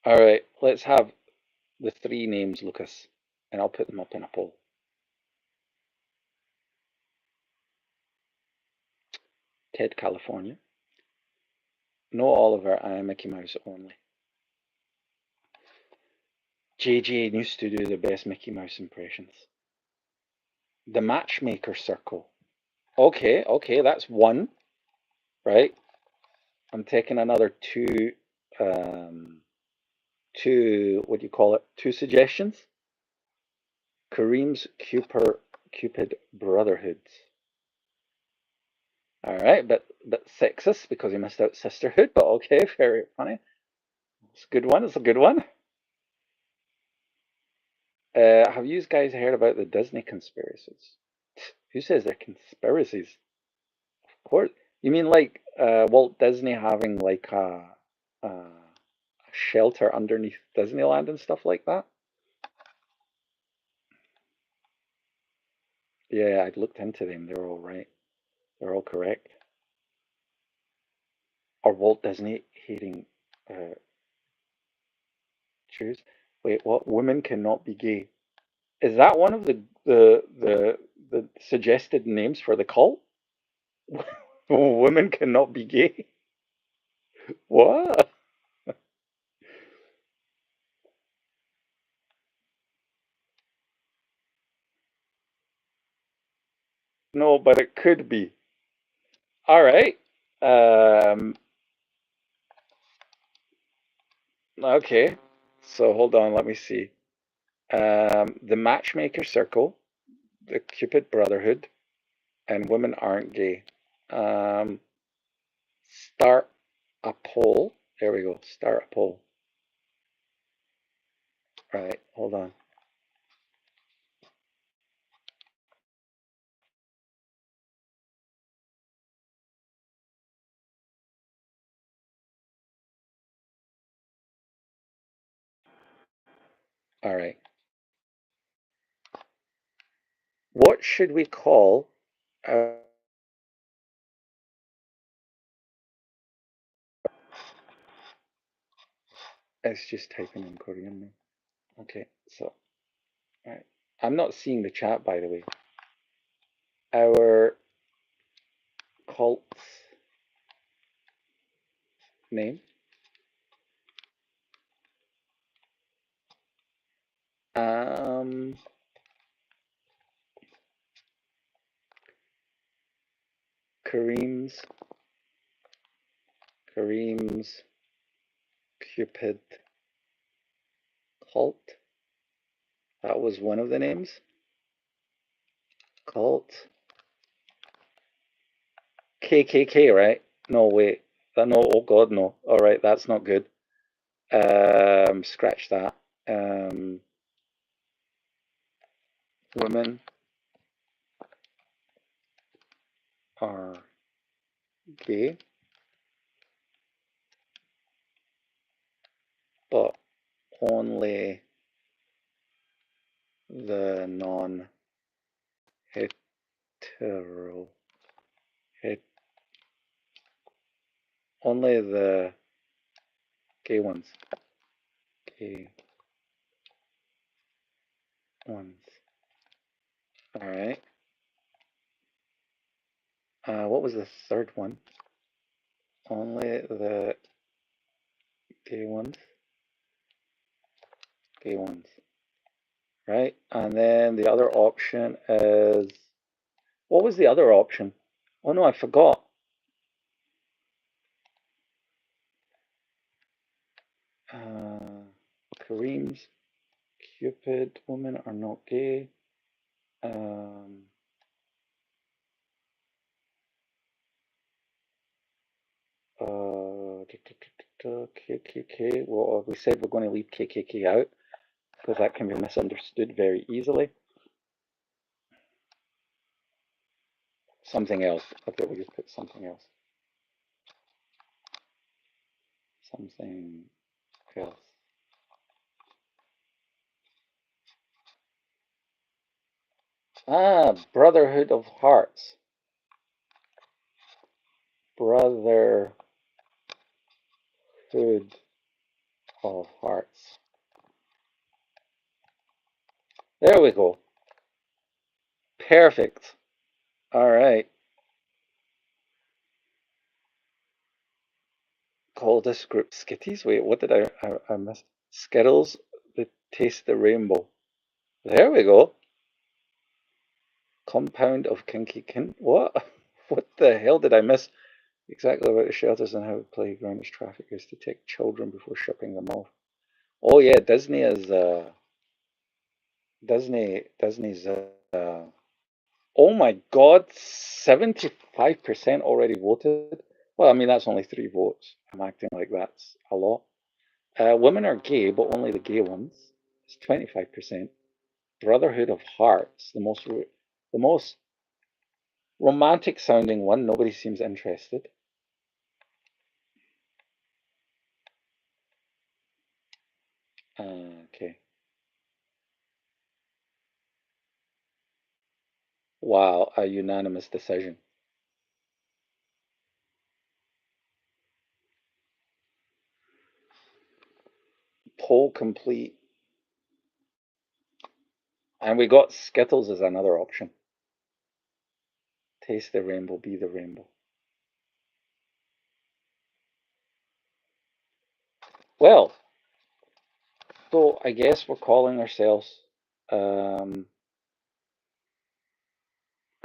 All right, let's have the 3 names, Lucas, and I'll put them up in a poll. Ted California. No Oliver, I am Mickey Mouse only. JJ used to do the best Mickey Mouse impressions. The Matchmaker Circle. Okay, okay, that's one, right? I'm taking another what do you call it? 2 suggestions. Kareem's Cupid Brotherhoods. All right, but sexist because he missed out sisterhood, but okay, very funny. It's a good one. It's a good one. Have you guys heard about the Disney conspiracies? Who says they're conspiracies? Of course. You mean like Walt Disney having like a shelter underneath Disneyland and stuff like that? Yeah, I looked into them. They're all right. They're all correct. Or Walt Disney hating Jews. Wait, what? Women cannot be gay. Is that one of the suggested names for the cult? Women cannot be gay. What? No, but it could be. All right. Um, okay. So hold on, let me see. The Matchmaker Circle, the Cupid Brotherhood, and Women Aren't Gay. Um, start a poll. There we go. Start a poll. Right. Hold on. All right. What should we call? Uh, it's just typing in Korean now. Okay. So, all right. I'm not seeing the chat, by the way. Our cult's name. Um, Kareem's Kareem's Cupid cult. That was one of the names. Cult. KKK, right? No, wait. No, oh God, no. All right, that's not good. Scratch that. Um, Women are gay, but only the non-hetero, het, only the gay ones. Gay ones. All right. What was the third one? Only the gay ones. Gay ones. Right. And then the other option is, what was the other option? Oh no, I forgot. Kareem's Cupid, women are not gay. Um, KKK. Well, we said we're going to leave KKK out because that can be misunderstood very easily. Something else. Okay, we just put something else. Something else. Brotherhood of Hearts. Brotherhood of Hearts. There we go. Perfect. All right. Call this group Skitties. Wait, what did I miss? Skittles, the taste the rainbow. There we go. Compound of kinky kin. What? What the hell did I miss? Exactly about the shelters and how playground is traffickers detect children before shipping them off. Oh yeah, Disney is Disney's oh my God, 75% already voted. Well, I mean that's only 3 votes. I'm acting like that's a lot. Women are gay, but only the gay ones. It's 25%. Brotherhood of Hearts, the most romantic sounding one. Nobody seems interested. Okay. Wow, a unanimous decision. Poll complete. And we got Skittles as another option. Taste the rainbow, be the rainbow. Well, so I guess we're calling ourselves um,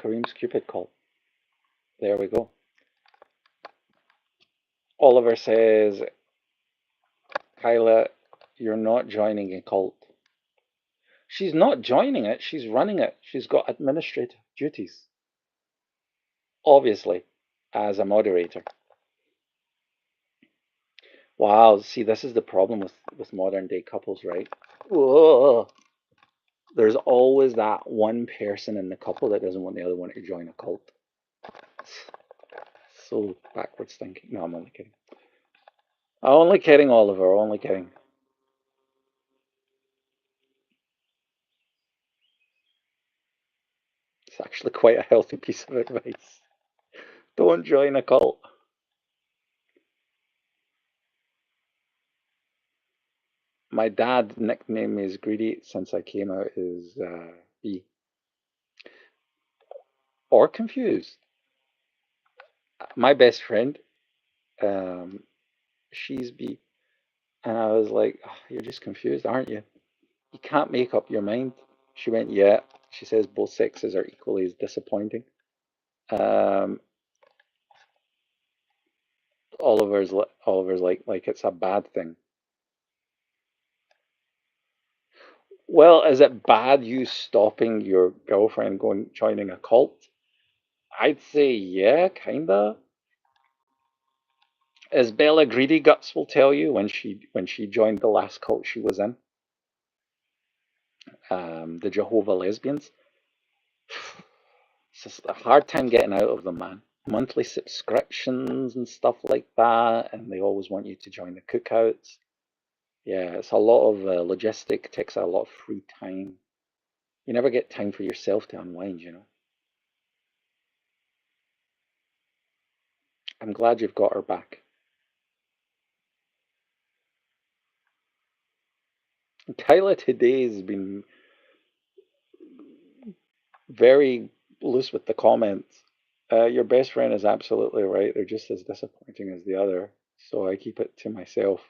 Kareem's Cupid call. There we go. Oliver says, Kyla, you're not joining a cult. She's not joining it, she's running it. She's got administrative duties, obviously, as a moderator. Wow, see, this is the problem with modern day couples, right? Whoa. There's always that one person in the couple that doesn't want the other one to join a cult. So backwards thinking. No, I'm only kidding. Only kidding, Oliver. Only kidding. It's actually quite a healthy piece of advice. Don't join a cult. My dad nicknamed me as greedy since I came out as B. Or confused. My best friend, um, she's B. And I was like, "Oh, you're just confused, aren't you? You can't make up your mind." She went, yeah. She says both sexes are equally as disappointing. Um, Oliver's like it's a bad thing. Well, is it bad you stopping your girlfriend going joining a cult? I'd say yeah, kinda. As Bella Greedy Guts will tell you when she joined the last cult she was in, the Jehovah Lesbians. It's just a hard time getting out of them, man. Monthly subscriptions and stuff like that, and they always want you to join the cookouts. Yeah, it's a lot of logistic, takes a lot of free time. You never get time for yourself to unwind, you know. I'm glad you've got her back. Kyla today has been very loose with the comments. Your best friend is absolutely right. They're just as disappointing as the other. So I keep it to myself.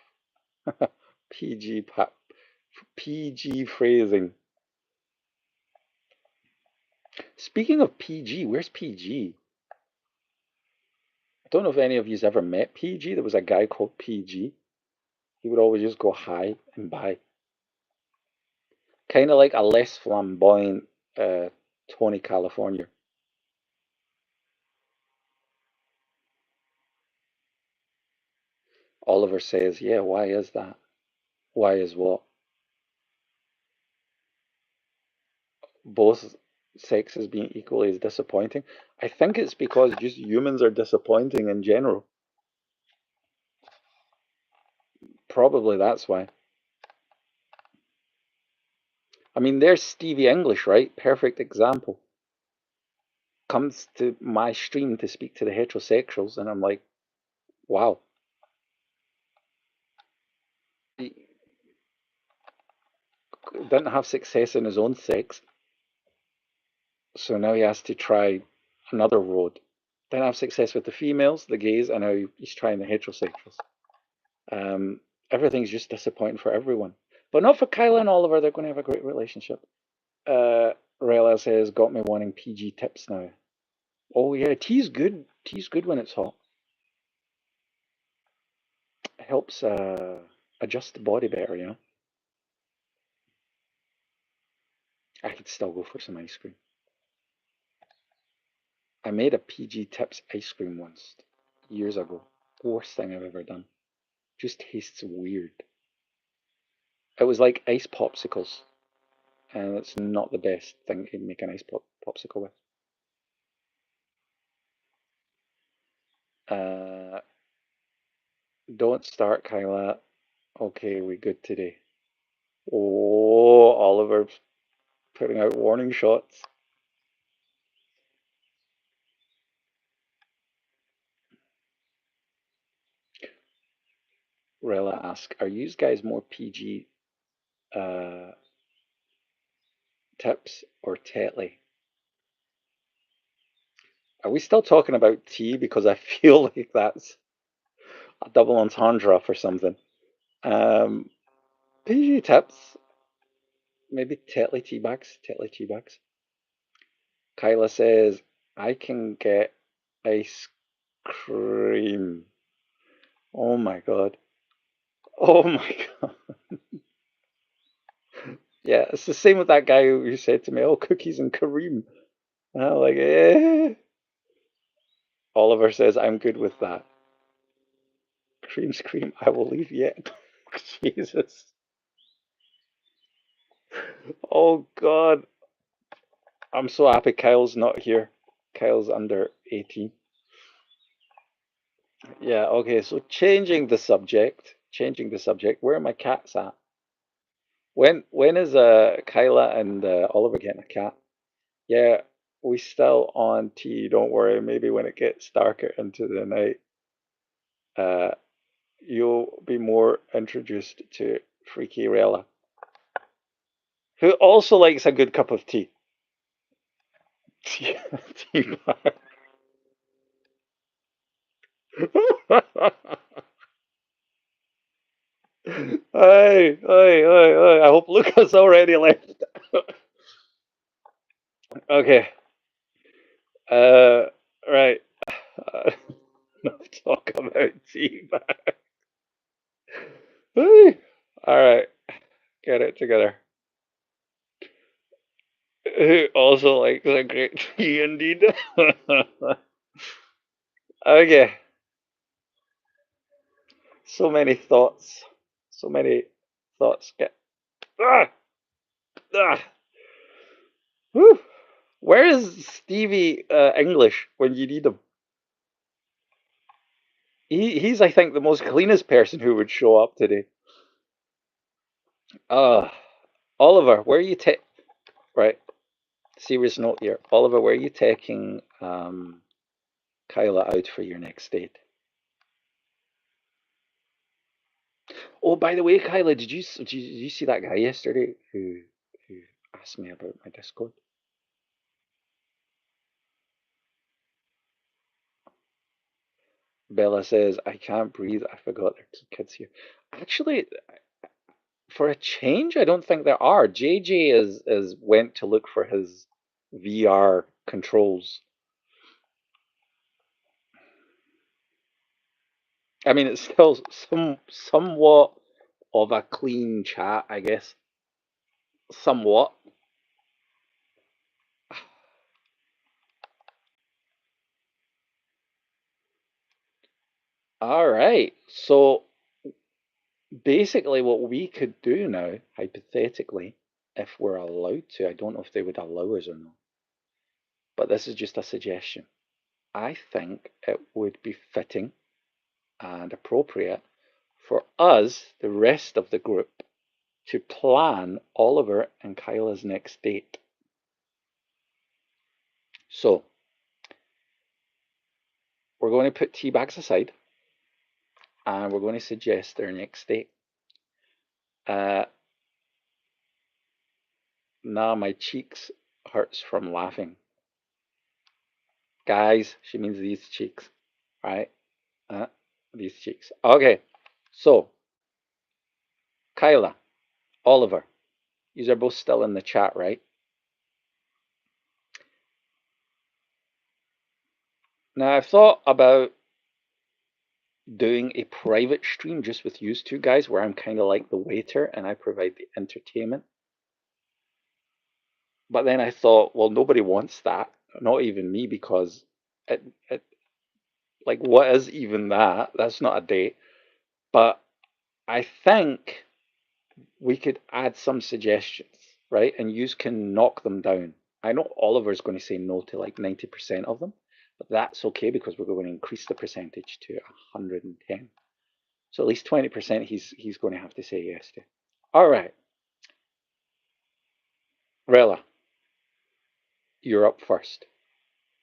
PG PG phrasing. Speaking of PG, where's PG? I don't know if any of you's ever met PG. There was a guy called PG. He would always just go hi and bye. Kind of like a less flamboyant Tony California. Oliver says, yeah, why is that? Why is what? Both sexes being equally as disappointing. I think it's because just humans are disappointing in general. Probably that's why. I mean, there's Stevie English, right? Perfect example. Comes to my stream to speak to the heterosexuals, and I'm like, wow. He didn't have success in his own sex, so now he has to try another road. Didn't have success with the females, the gays, and now he's trying the heterosexuals. Everything's just disappointing for everyone. But not for Kyla and Oliver, they're going to have a great relationship. Rella says, got me wanting PG tips now. Oh yeah, tea's good. Tea's good when it's hot. It helps adjust the body better, you know. I could still go for some ice cream. I made a PG tips ice cream once, years ago. Worst thing I've ever done. Just tastes weird. It was like ice popsicles, and it's not the best thing to make an popsicle with. Uh, don't start, Kyla. Okay, we good today. Oh, Oliver's putting out warning shots. Rella asks, are you guys more PG uh, tips or Tetley? Are we still talking about tea? Because I feel like that's a double entendre for something. Um, PG tips, maybe Tetley tea bags. Tetley tea bags. Kyla says, I can get ice cream. Oh my god. Oh my god. Yeah, it's the same with that guy who said to me, "Oh, cookies and Kareem." And I'm like, eh. Oliver says, "I'm good with that." Cream's cream. I will leave yet. Jesus. Oh God. I'm so happy Kyle's not here. Kyle's under 18. Yeah. Okay. So changing the subject. Changing the subject. Where are my cats at? When is Kyla and Oliver getting a cat? Yeah, we still on tea. Don't worry. Maybe when it gets darker into the night, uh, you'll be more introduced to Freaky Rella, who also likes a good cup of tea. Tea, tea bag. Hey, hey, hey, hey. I hope Lucas already left. Okay. Uh, right. Enough talk about tea bag. Hey. All right. Get it together. Who also likes a great tea indeed. Okay. So many thoughts. So many thoughts. Get. Ah, ah, whew. Where is Stevie English when you need him? He's, I think, the most cleanest person who would show up today. Uh, Oliver, where are you taking? Right, serious note here. Oliver, where are you taking Kyla out for your next date? Oh, by the way, Kyla, did you see that guy yesterday who asked me about my Discord? Bella says, I can't breathe. I forgot there are kids here. Actually, for a change, I don't think there are. JJ is went to look for his VR controls. I mean, it's still somewhat of a clean chat, I guess. Somewhat. All right. So basically, what we could do now, hypothetically, if we're allowed to, I don't know if they would allow us or not, but this is just a suggestion. I think it would be fitting and appropriate for us, the rest of the group, to plan Oliver and Kyla's next date. So we're going to put tea bags aside and we're going to suggest their next date. Uh, Now my cheeks hurts from laughing. Guys, she means these cheeks, right? These cheeks. Okay, so Kyla, Oliver, these are both still in the chat, right? Now I've thought about doing a private stream just with you two guys where I'm kind of like the waiter and I provide the entertainment. But then I thought, well, nobody wants that, not even me, because it like what is even that? That's not a date. But I think we could add some suggestions, right? And you can knock them down. I know Oliver's going to say no to like 90% of them, but that's okay because we're going to increase the percentage to 110. So at least 20% he's going to have to say yes to. All right, Rella, you're up first.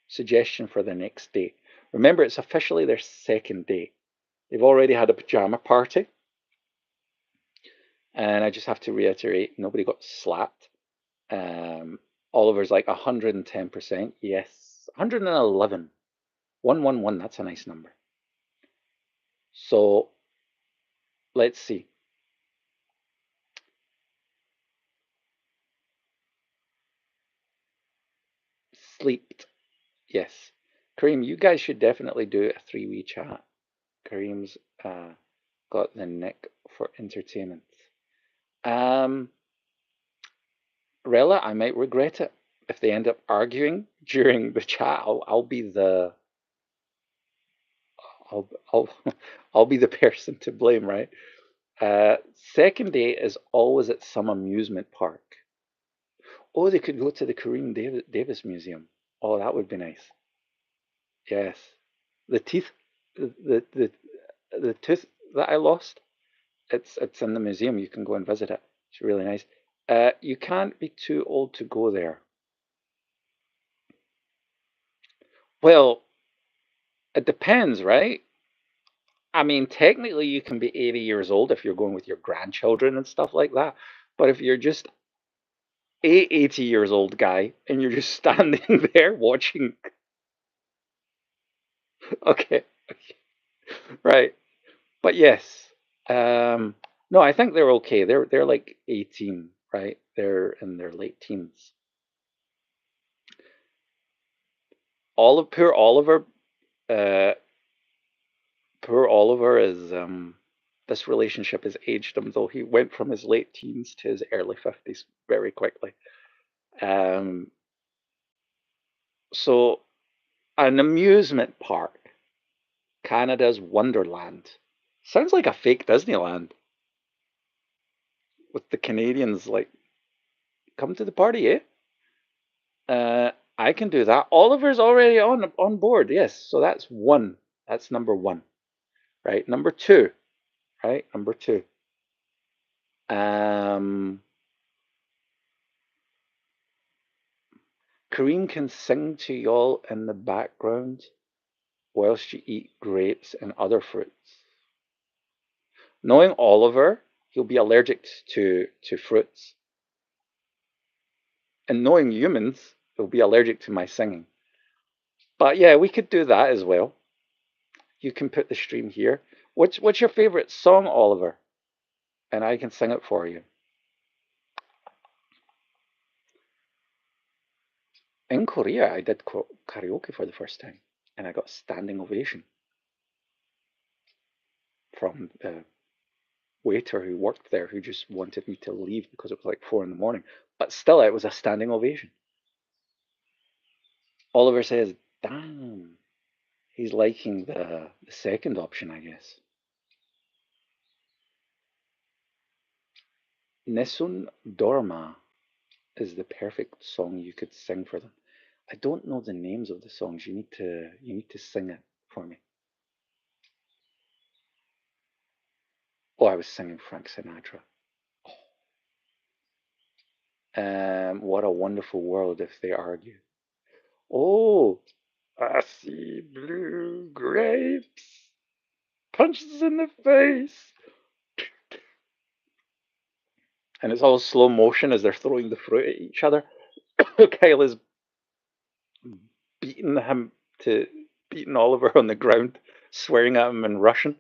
Suggestion for the next date. Remember, it's officially their second date. They've already had a pajama party, and I just have to reiterate, nobody got slapped. Oliver's like 110%. Yes, 111. 111, that's a nice number. So let's see. Sleeped. Yes. Kareem, you guys should definitely do a three-way chat. Kareem's got the nick for entertainment. Um, Rella, I might regret it if they end up arguing during the chat. I'll be the I'll I'll be the person to blame, right? Second date is always at some amusement park. Oh, they could go to the Kareem Davis Museum. Oh, that would be nice. Yes. The teeth, the tooth that I lost, it's in the museum. You can go and visit it. It's really nice. You can't be too old to go there. Well, it depends, right? I mean, technically, you can be 80 years old if you're going with your grandchildren and stuff like that. But if you're just a 80 years old guy and you're just standing there watching, okay, right. But yes, no, I think they're okay. They're like 18, right? They're in their late teens. Poor Oliver, uh, poor Oliver is this relationship has aged him though. He went from his late teens to his early 50s very quickly. Um, so an amusement park, Canada's Wonderland. Sounds like a fake Disneyland with the Canadians like, come to the party, eh? I can do that. Oliver's already on board. Yes, so that's one. That's number one, right? Number two, right? Number two. Um, Kareem can sing to y'all in the background whilst you eat grapes and other fruits. Knowing Oliver, he'll be allergic to fruits, and knowing humans, he'll be allergic to my singing. But yeah, we could do that as well. You can put the stream here. What's your favorite song, Oliver? And I can sing it for you. In Korea, I did karaoke for the first time, and I got a standing ovation from the waiter who worked there, who just wanted me to leave because it was like 4 in the morning. But still, it was a standing ovation. Oliver says, "Damn, he's liking the second option, I guess." Nesun Dorma is the perfect song you could sing for them. I don't know the names of the songs. You need to sing it for me. Oh, I was singing Frank Sinatra. What a wonderful world if they argue. Oh, I see blue grapes, punches in the face. And it's all slow motion as they're throwing the fruit at each other. Kyle is beating him to beating Oliver on the ground, swearing at him in Russian,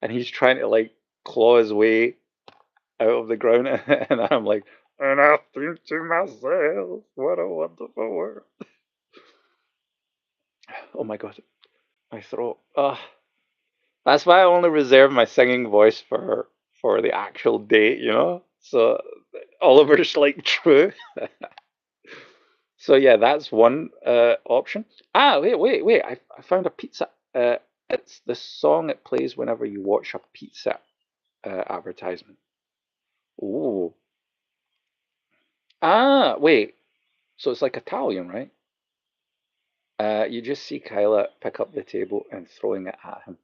and he's trying to like claw his way out of the ground, and I'm like, and I think to myself, what a wonderful world. Oh my god, my throat. That's why I only reserve my singing voice for the actual date, you know. So Oliver's like true. So yeah, that's one option. Wait! I found a pizza. It's the song it plays whenever you watch a pizza advertisement. Ooh. Wait. So it's like Italian, right? You just see Kyla pick up the table and throwing it at him.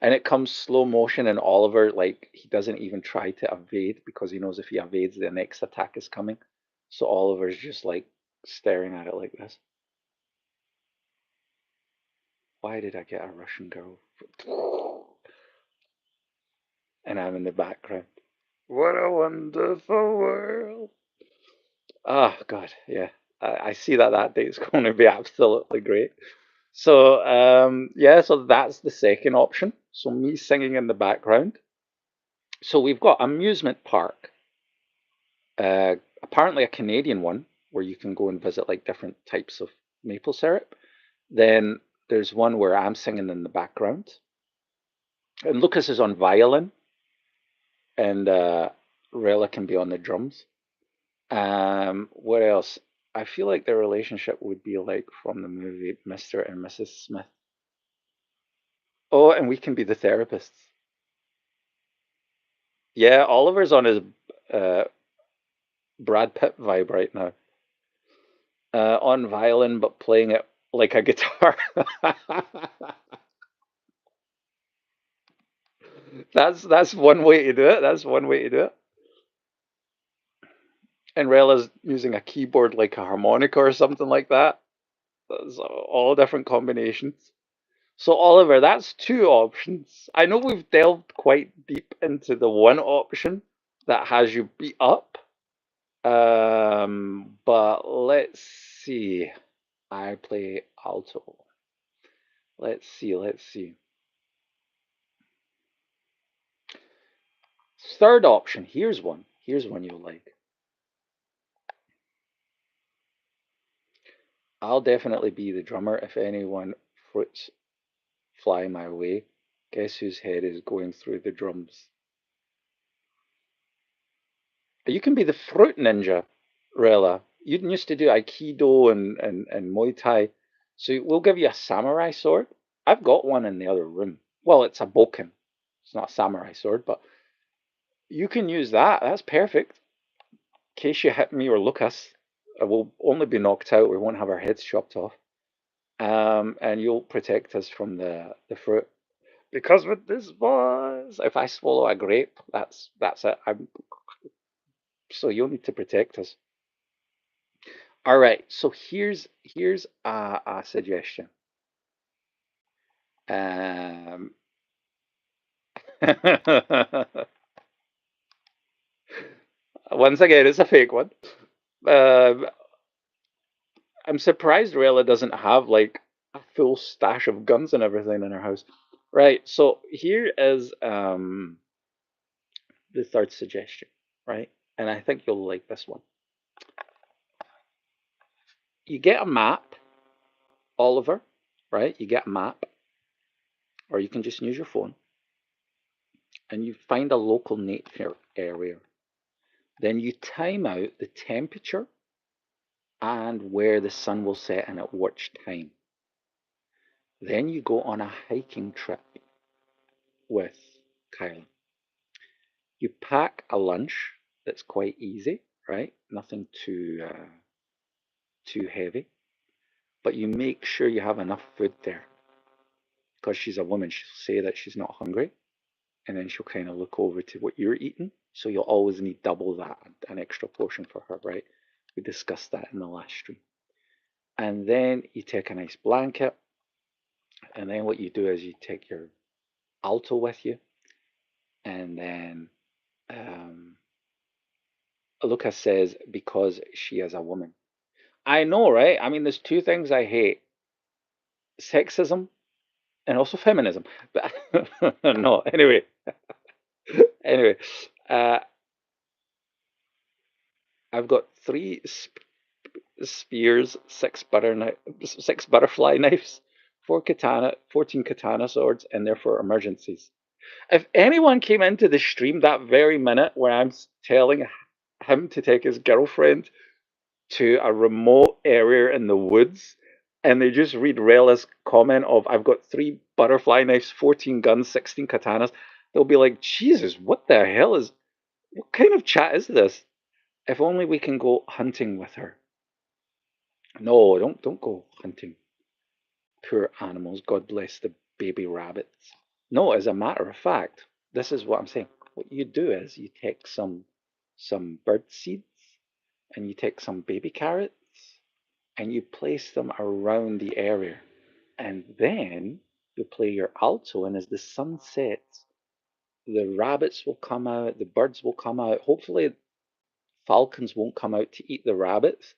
And it comes slow motion, and Oliver, like, he doesn't even try to evade because he knows if he evades, the next attack is coming. So Oliver's just like staring at it like this. Why did I get a Russian girl? And I'm in the background. What a wonderful world. Oh, God, yeah. I see that date's going to be absolutely great. So, yeah, so that's the second option. So, me singing in the background. So, we've got amusement park, apparently a Canadian one. where you can go and visit like different types of maple syrup. Then there's one where I'm singing in the background, and Lucas is on violin, and Rella can be on the drums. What else? I feel like their relationship would be like from the movie Mr. and Mrs. Smith. Oh, and we can be the therapists. Yeah, Oliver's on his uh, Brad Pitt vibe right now. On violin, but playing it like a guitar. That's one way to do it. That's one way to do it. And Rella's using a keyboard like a harmonica or something like that. That's all different combinations. So Oliver, that's two options. I know we've delved quite deep into the one option that has you beat up. But let's see. I play alto. Let's see, let's see. Third option, here's one. Here's one you'll like. I'll definitely be the drummer if anyone fruits fly my way. Guess whose head is going through the drums? You can be the fruit ninja, Rella. You used to do Aikido and Muay Thai. So we'll give you a samurai sword. I've got one in the other room. Well, it's a bokken. It's not a samurai sword, but you can use that. That's perfect. In case you hit me or Lucas, we'll only be knocked out. We won't have our heads chopped off. And you'll protect us from the fruit. Because with this boss, if I swallow a grape, that's it. So you'll need to protect us. All right. So here's a suggestion. Um, Once again, it's a fake one. Um, I'm surprised Rayla doesn't have like a full stash of guns and everything in her house. Right. So here is the third suggestion. Right, and I think you'll like this one. You get a map, Oliver. Right, you get a map, or you can just use your phone, and you find a local nature area. Then you time out the temperature and where the sun will set and at which time. Then you go on a hiking trip with Kyla. You pack a lunch that's quite easy, right? Nothing too heavy, but you make sure you have enough food there because she's a woman. She'll say that she's not hungry, and then she'll kind of look over to what you're eating. So you'll always need double that, an extra portion for her, right? We discussed that in the last stream. And then you take a nice blanket, and then what you do is you take your alto with you, and then um, Lucas says because she is a woman. I know, right? I mean, there's two things I hate: sexism and also feminism. But no, anyway, uh, I've got three spears, six butterfly knives, 14 katana swords, and they're for emergencies. If anyone came into the stream that very minute where I'm telling him to take his girlfriend to a remote area in the woods, and they just read Rella's comment of "I've got three butterfly knives, 14 guns, 16 katanas," they'll be like, "Jesus, what the hell is? What kind of chat is this?" If only we can go hunting with her. No, don't go hunting. Poor animals. God bless the baby rabbits. No, as a matter of fact, this is what I'm saying. What you do is you take some bird seeds and you take some baby carrots and you place them around the area. And then you play your alto, and as the sun sets, the rabbits will come out, the birds will come out. Hopefully, falcons won't come out to eat the rabbits,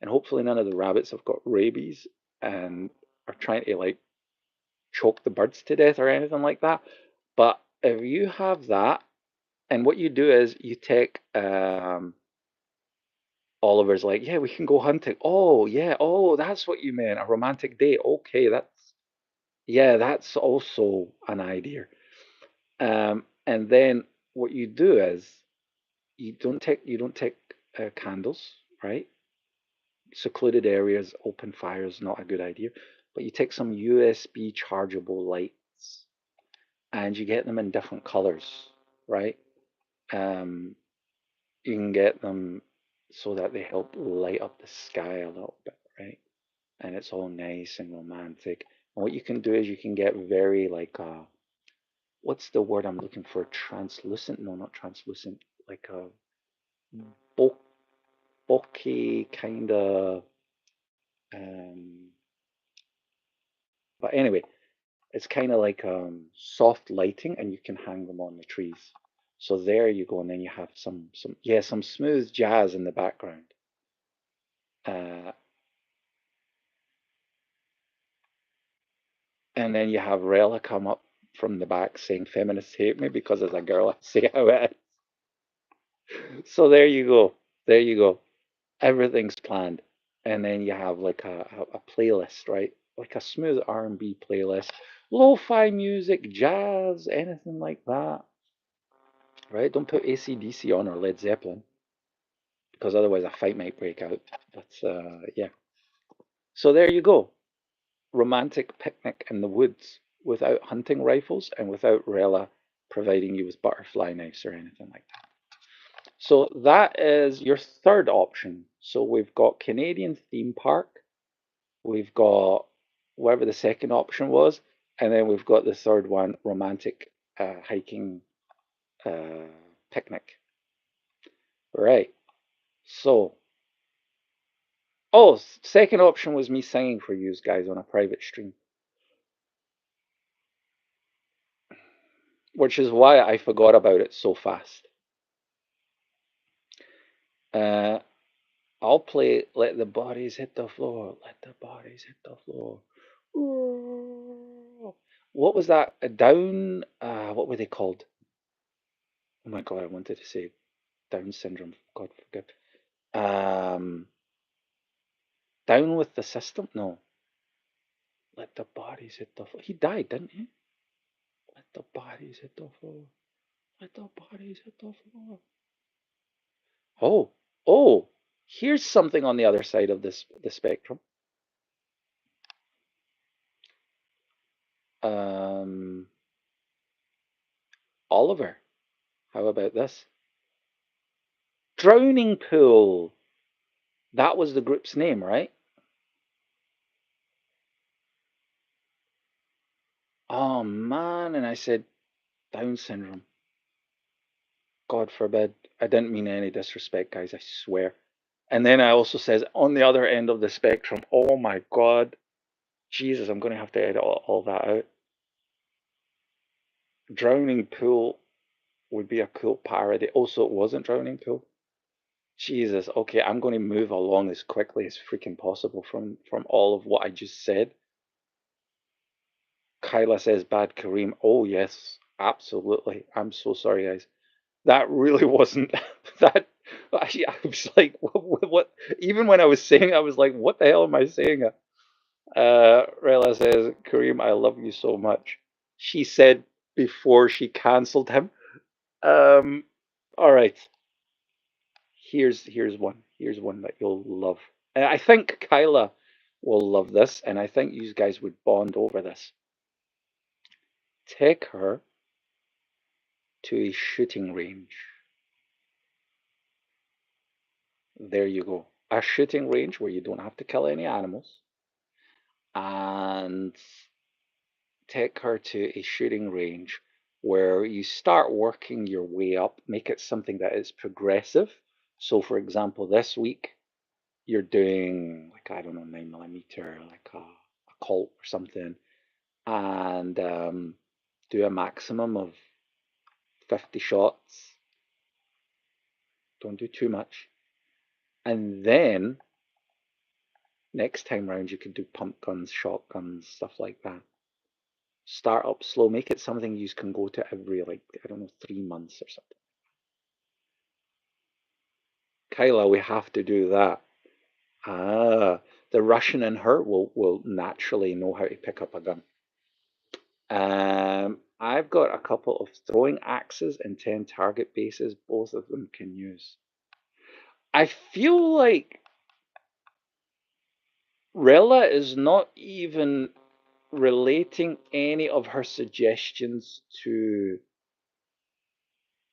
and hopefully, none of the rabbits have got rabies and are trying to like choke the birds to death or anything like that. But if you have that, and what you do is you take Oliver's like, yeah, we can go hunting. Oh, yeah. Oh, that's what you meant. A romantic date. Okay, that's also an idea. And then what you do is you don't take candles, right? Secluded areas, open fire is not a good idea. But you take some USB chargeable lights and you get them in different colors, right? Um, you can get them so that they help light up the sky a little bit, right? And it's all nice and romantic. And what you can do is you can get very like what's the word I'm looking for? Translucent? No, not translucent. Like a bulk, bulky kind of. Um, but anyway, it's kind of like soft lighting, and you can hang them on the trees. So there you go, and then you have some smooth jazz in the background. Uh, and then you have Rella come up from the back saying feminists hate me because as a girl I say how it is. So there you go. There you go. Everything's planned. And then you have like a playlist, right? Like a smooth R&B playlist, lo-fi music, jazz, anything like that, right? Don't put AC/DC on or Led Zeppelin because otherwise a fight might break out. But yeah. So there you go. Romantic picnic in the woods without hunting rifles and without Rella providing you with butterfly knives or anything like that. So that is your third option. So we've got Canadian theme park, we've got whatever the second option was, and then we've got the third one, romantic hiking uh, picnic. Right. So, oh, second option was me singing for you guys on a private stream, which is why I forgot about it so fast. Uh, I'll play Let the Bodies Hit the Floor, Let the Bodies Hit the Floor. What was that? A down, what were they called? Oh my God, I wanted to say Down syndrome. God forgive. Um, Down with the system? No. Let the bodies hit the floor. He died, didn't he? Let the bodies hit the floor. Let the bodies hit the floor. Oh, oh, here's something on the other side of the spectrum. Um, Oliver, how about this? Drowning Pool. That was the group's name, right? Oh man, and I said Down syndrome. God forbid. I didn't mean any disrespect, guys, I swear. And then I also says on the other end of the spectrum, oh my God, Jesus, I'm going to have to edit all that out. Drowning Pool would be a cool parody. Also, it wasn't Drowning Pool. Jesus, okay, I'm going to move along as quickly as freaking possible from all of what I just said. Kyla says bad Kareem. Oh yes, absolutely. I'm so sorry, guys. That really wasn't that. I was like, what? Even when I was saying, I was like, what the hell am I saying? Rella says, Kareem, I love you so much. She said before she cancelled him. Um, all right. Here's one. Here's one that you'll love. And I think Kyla will love this, and I think you guys would bond over this. Take her to a shooting range. There you go. A shooting range where you don't have to kill any animals, and take her to a shooting range where you start working your way up, make it something that is progressive. So, for example, this week you're doing like I don't know 9mm, like a Colt or something, and do a maximum of 50 shots. Don't do too much, and then next time round you could do pump guns, shotguns, stuff like that. Start up slow, make it something you can go to every like I don't know 3 months or something. Kyla, we have to do that. Ah, the Russian in her will naturally know how to pick up a gun. I've got a couple of throwing axes and 10 target bases. Both of them can use. I feel like Rella is not even relating any of her suggestions to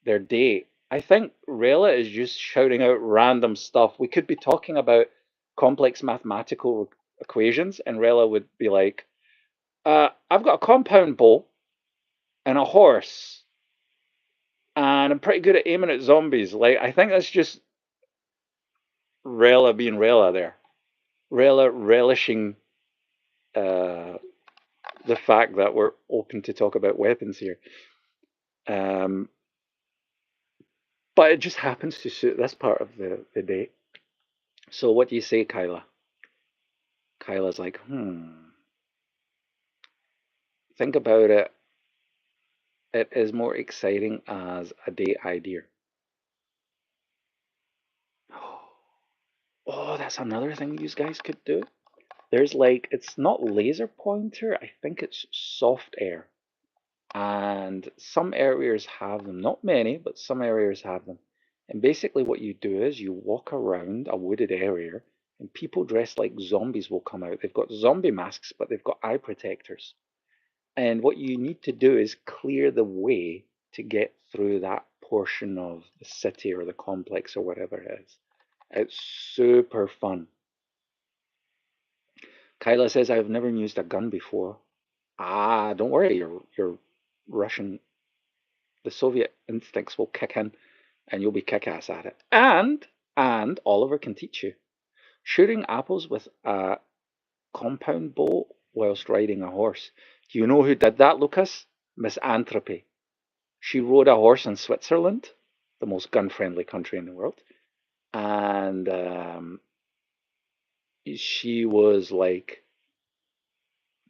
their date. I think Rella is just shouting out random stuff. We could be talking about complex mathematical equations, and Rella would be like, I've got a compound bow and a horse, and I'm pretty good at aiming at zombies. Like, I think that's just Rella being Rella there. Rella relishing uh, the fact that we're open to talk about weapons here. Um, but it just happens to suit this part of the day. So what do you say, Kyla? Kyla's like, think about it. It is more exciting as a date idea. Oh, that's another thing you guys could do. There's like, it's not laser pointer, I think it's soft air. And some areas have them, not many, but some areas have them. And basically, what you do is you walk around a wooded area, and people dressed like zombies will come out. They've got zombie masks, but they've got eye protectors. And what you need to do is clear the way to get through that portion of the city or the complex or whatever it is. It's super fun. Kyla says, I've never used a gun before. Ah, don't worry, you're Russian. The Soviet instincts will kick in and you'll be kick ass at it. And Oliver can teach you. Shooting apples with a compound bow whilst riding a horse. Do you know who did that, Lucas? Miss Antropy. She rode a horse in Switzerland, the most gun friendly country in the world. And she was like,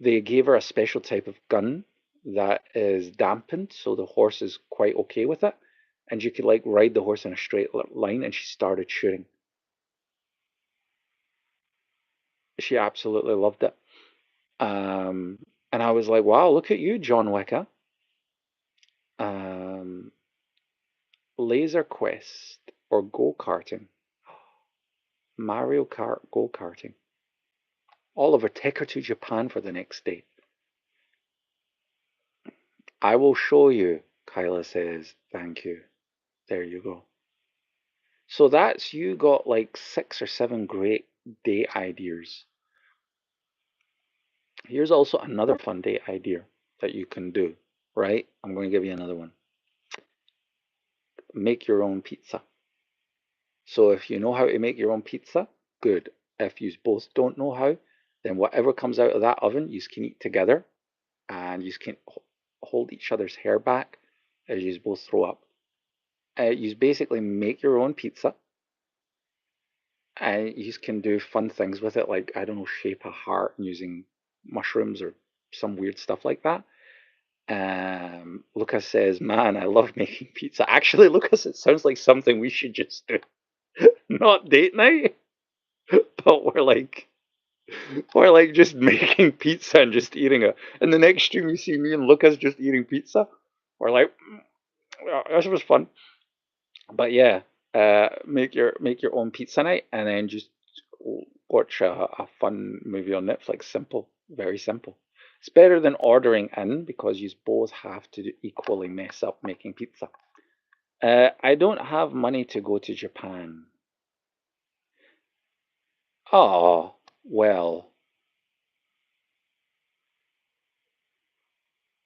they gave her a special type of gun that is dampened, so the horse is quite okay with it. And you could like ride the horse in a straight line, and she started shooting. She absolutely loved it. And I was like, wow, look at you, John Wicker. Um, Laser Quest or go karting. Mario Kart go karting. Oliver, take her to Japan for the next day. I will show you, Kyla says. Thank you. There you go. So that's you got like 6 or 7 great day ideas. Here's also another fun day idea that you can do, right? I'm going to give you another one. Make your own pizza. So if you know how to make your own pizza, good. If you both don't know how, then whatever comes out of that oven, you can eat together and you can hold each other's hair back as you both throw up. You basically make your own pizza and you can do fun things with it, like, I don't know, shape a heart using mushrooms or some weird stuff like that. Lucas says, man, I love making pizza. Actually, Lucas, it sounds like something we should just do. Not date night, but we're like just making pizza and just eating it. And the next stream you see me and Lucas just eating pizza. We're like, this was fun. But yeah, make your own pizza night and then just watch a fun movie on Netflix. Simple, very simple. It's better than ordering in because you both have to equally mess up making pizza. I don't have money to go to Japan. Oh, well,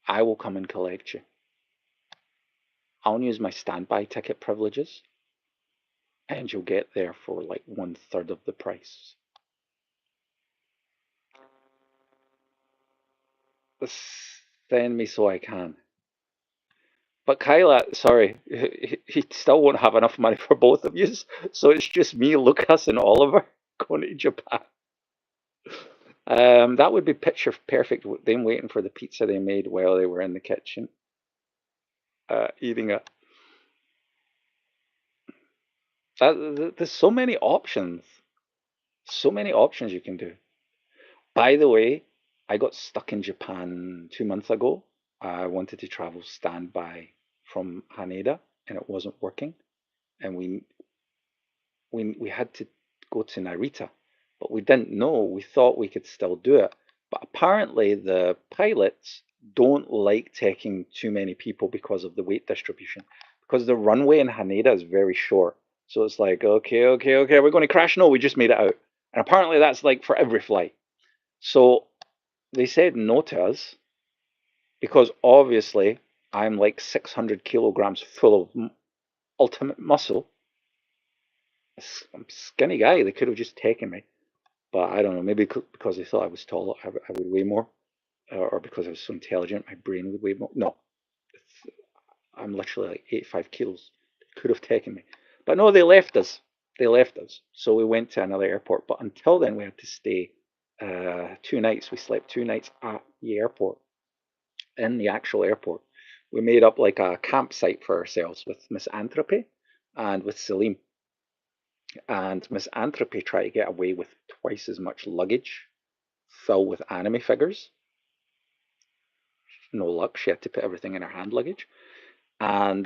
I will come and collect you. I'll use my standby ticket privileges and you'll get there for like 1/3 of the price. Send me so I can. But Kyla, sorry, he still won't have enough money for both of you. So it's just me, Lucas, and Oliver going to Japan. That would be picture perfect. Them waiting for the pizza they made while they were in the kitchen, eating it. There's so many options. So many options you can do. By the way, I got stuck in Japan 2 months ago. I wanted to travel standby from Haneda and it wasn't working. And we had to go to Narita, but we didn't know. We thought we could still do it. But apparently the pilots don't like taking too many people because of the weight distribution. Because the runway in Haneda is very short. So it's like, okay, okay, okay, we're going to crash. No, we just made it out. And apparently that's like for every flight. So they said no to us because obviously I'm like 600 kilograms full of ultimate muscle. I'm a skinny guy. They could have just taken me. But I don't know, maybe because they thought I was taller, I would weigh more, or because I was so intelligent, my brain would weigh more. No, I'm literally like 85 kilos. They could have taken me. But no, they left us. They left us. So we went to another airport. But until then, we had to stay 2 nights. We slept 2 nights at the airport, in the actual airport. We made up like a campsite for ourselves with Miss Anthropy and with Celine. And Miss Anthropy tried to get away with twice as much luggage filled with anime figures. No luck. She had to put everything in her hand luggage. And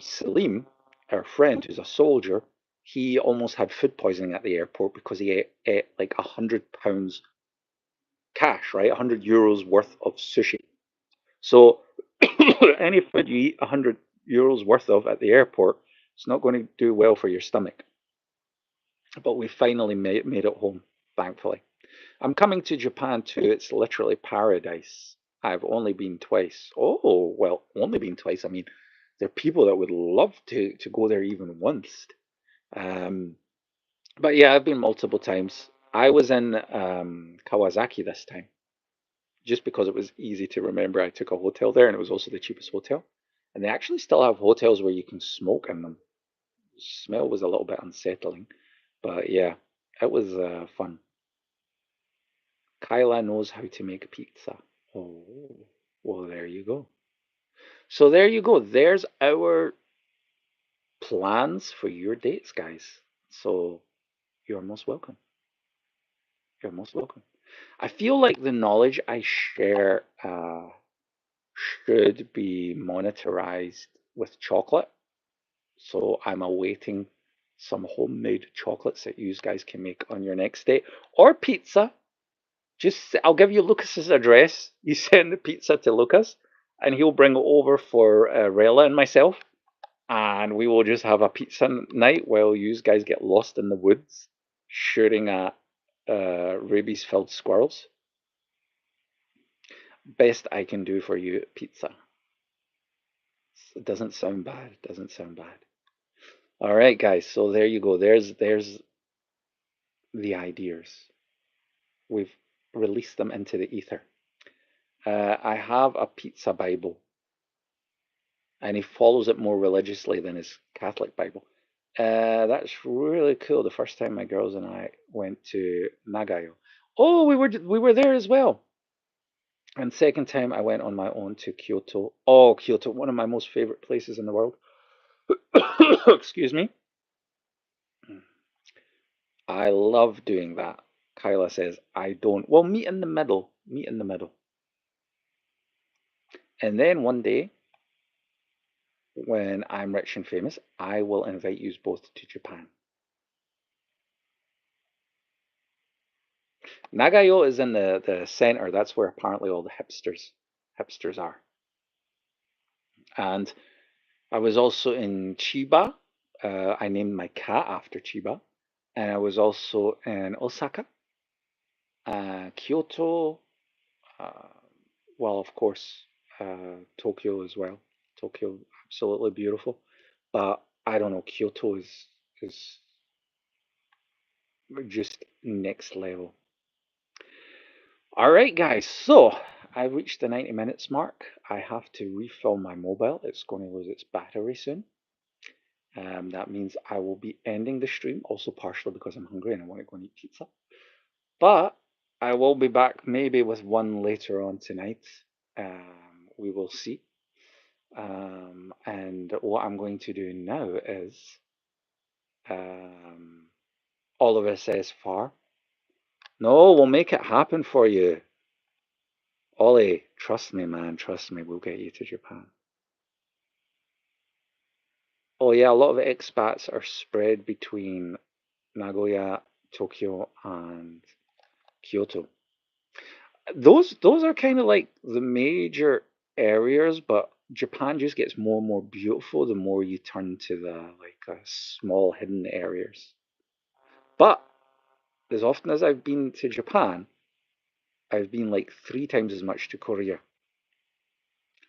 Salim, our friend who's a soldier, he almost had food poisoning at the airport because he ate like £100 cash, right? €100 worth of sushi. So any food you eat €100 worth of at the airport, it's not going to do well for your stomach. But we finally made it home, thankfully. I'm coming to Japan too. It's literally paradise. I've only been twice. Oh, well, only been twice. I mean, there are people that would love to go there even once. Um, but yeah, I've been multiple times. I was in Kawasaki this time, just because it was easy to remember. I took a hotel there, and it was also the cheapest hotel. And they actually still have hotels where you can smoke in them. The smell was a little bit unsettling, but yeah, it was fun. Kyla knows how to make pizza. Oh, well, there you go. So there you go. There's our plans for your dates, guys. So you're most welcome. You're most welcome. I feel like the knowledge I share should be monetized with chocolate. So I'm awaiting some homemade chocolates that you guys can make on your next date or pizza. Just I'll give you Lucas's address. You send the pizza to Lucas, and he'll bring it over for Rella and myself, and we will just have a pizza night while you guys get lost in the woods shooting at rabies-filled squirrels. Best I can do for you, pizza. It doesn't sound bad. Doesn't sound bad. All right, guys. So there you go. There's the ideas. We've released them into the ether. I have a pizza Bible, and he follows it more religiously than his Catholic Bible. That's really cool. The first time my girls and I went to Nagayo. Oh, we were there as well. And second time I went on my own to Kyoto. Oh, Kyoto, one of my most favorite places in the world. Excuse me. I love doing that. Kyla says, I don't. Well, meet in the middle. Meet in the middle. And then one day, when I'm rich and famous, I will invite you both to Japan. Nagayo is in the center. That's where apparently all the hipsters are. And I was also in Chiba. I named my cat after Chiba. And I was also in Osaka, Kyoto, uh, well, of course, Tokyo as well. Tokyo, absolutely beautiful. But I don't know, Kyoto is just next level. All right, guys. So I've reached the 90 minutes mark. I have to refill my mobile. It's going to lose its battery soon. That means I will be ending the stream, also partially because I'm hungry and I want to go and eat pizza. But I will be back maybe with one later on tonight. We will see. And what I'm going to do now is Um, Oliver says far. No, we'll make it happen for you. Ollie, trust me, man, trust me, we'll get you to Japan. Oh yeah, a lot of expats are spread between Nagoya, Tokyo, and Kyoto. Those are kind of like the major areas, but Japan just gets more and more beautiful the more you turn to the small hidden areas. But as often as I've been to Japan, I've been like 3 times as much to Korea.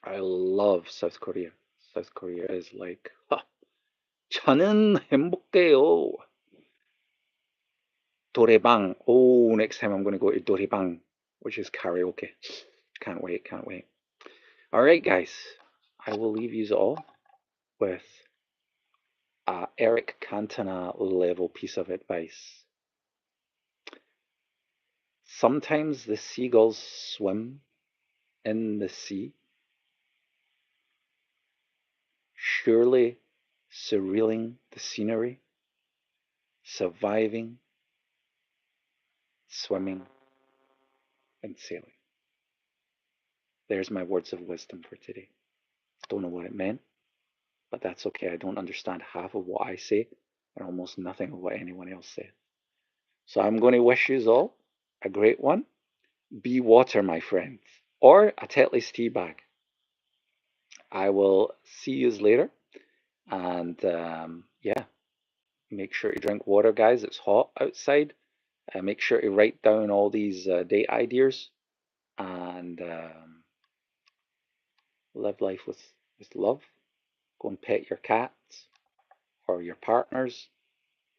I love South Korea. South Korea is like, 저는 행복해요. 노래방. Oh, next time I'm going to go to 노래방, which is karaoke. Can't wait, can't wait. All right, guys. I will leave you all with a Eric Cantona level piece of advice. Sometimes the seagulls swim in the sea, surely surrealing the scenery, surviving, swimming, and sailing. There's my words of wisdom for today. Don't know what it meant, but that's okay. I don't understand half of what I say and almost nothing of what anyone else says. So I'm going to wish you all a great one. Be water, my friends, or a Tetley's tea bag. I will see you later. And yeah, make sure to drink water, guys. It's hot outside. Make sure to write down all these date ideas and live life with love. Go and pet your cats or your partners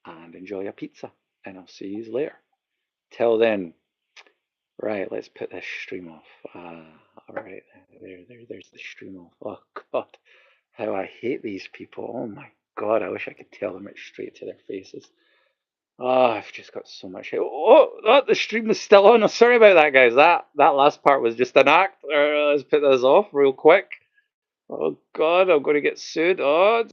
and enjoy a pizza. And I'll see you later. Till then, right, let's put this stream off. All right, there's the stream off. Oh, God, how I hate these people. Oh, my God, I wish I could tell them it straight to their faces. Oh, I've just got so much hate. Oh, the stream is still on. Oh, sorry about that, guys. That last part was just an act. Let's put this off real quick. Oh, God, I'm going to get sued. Oh,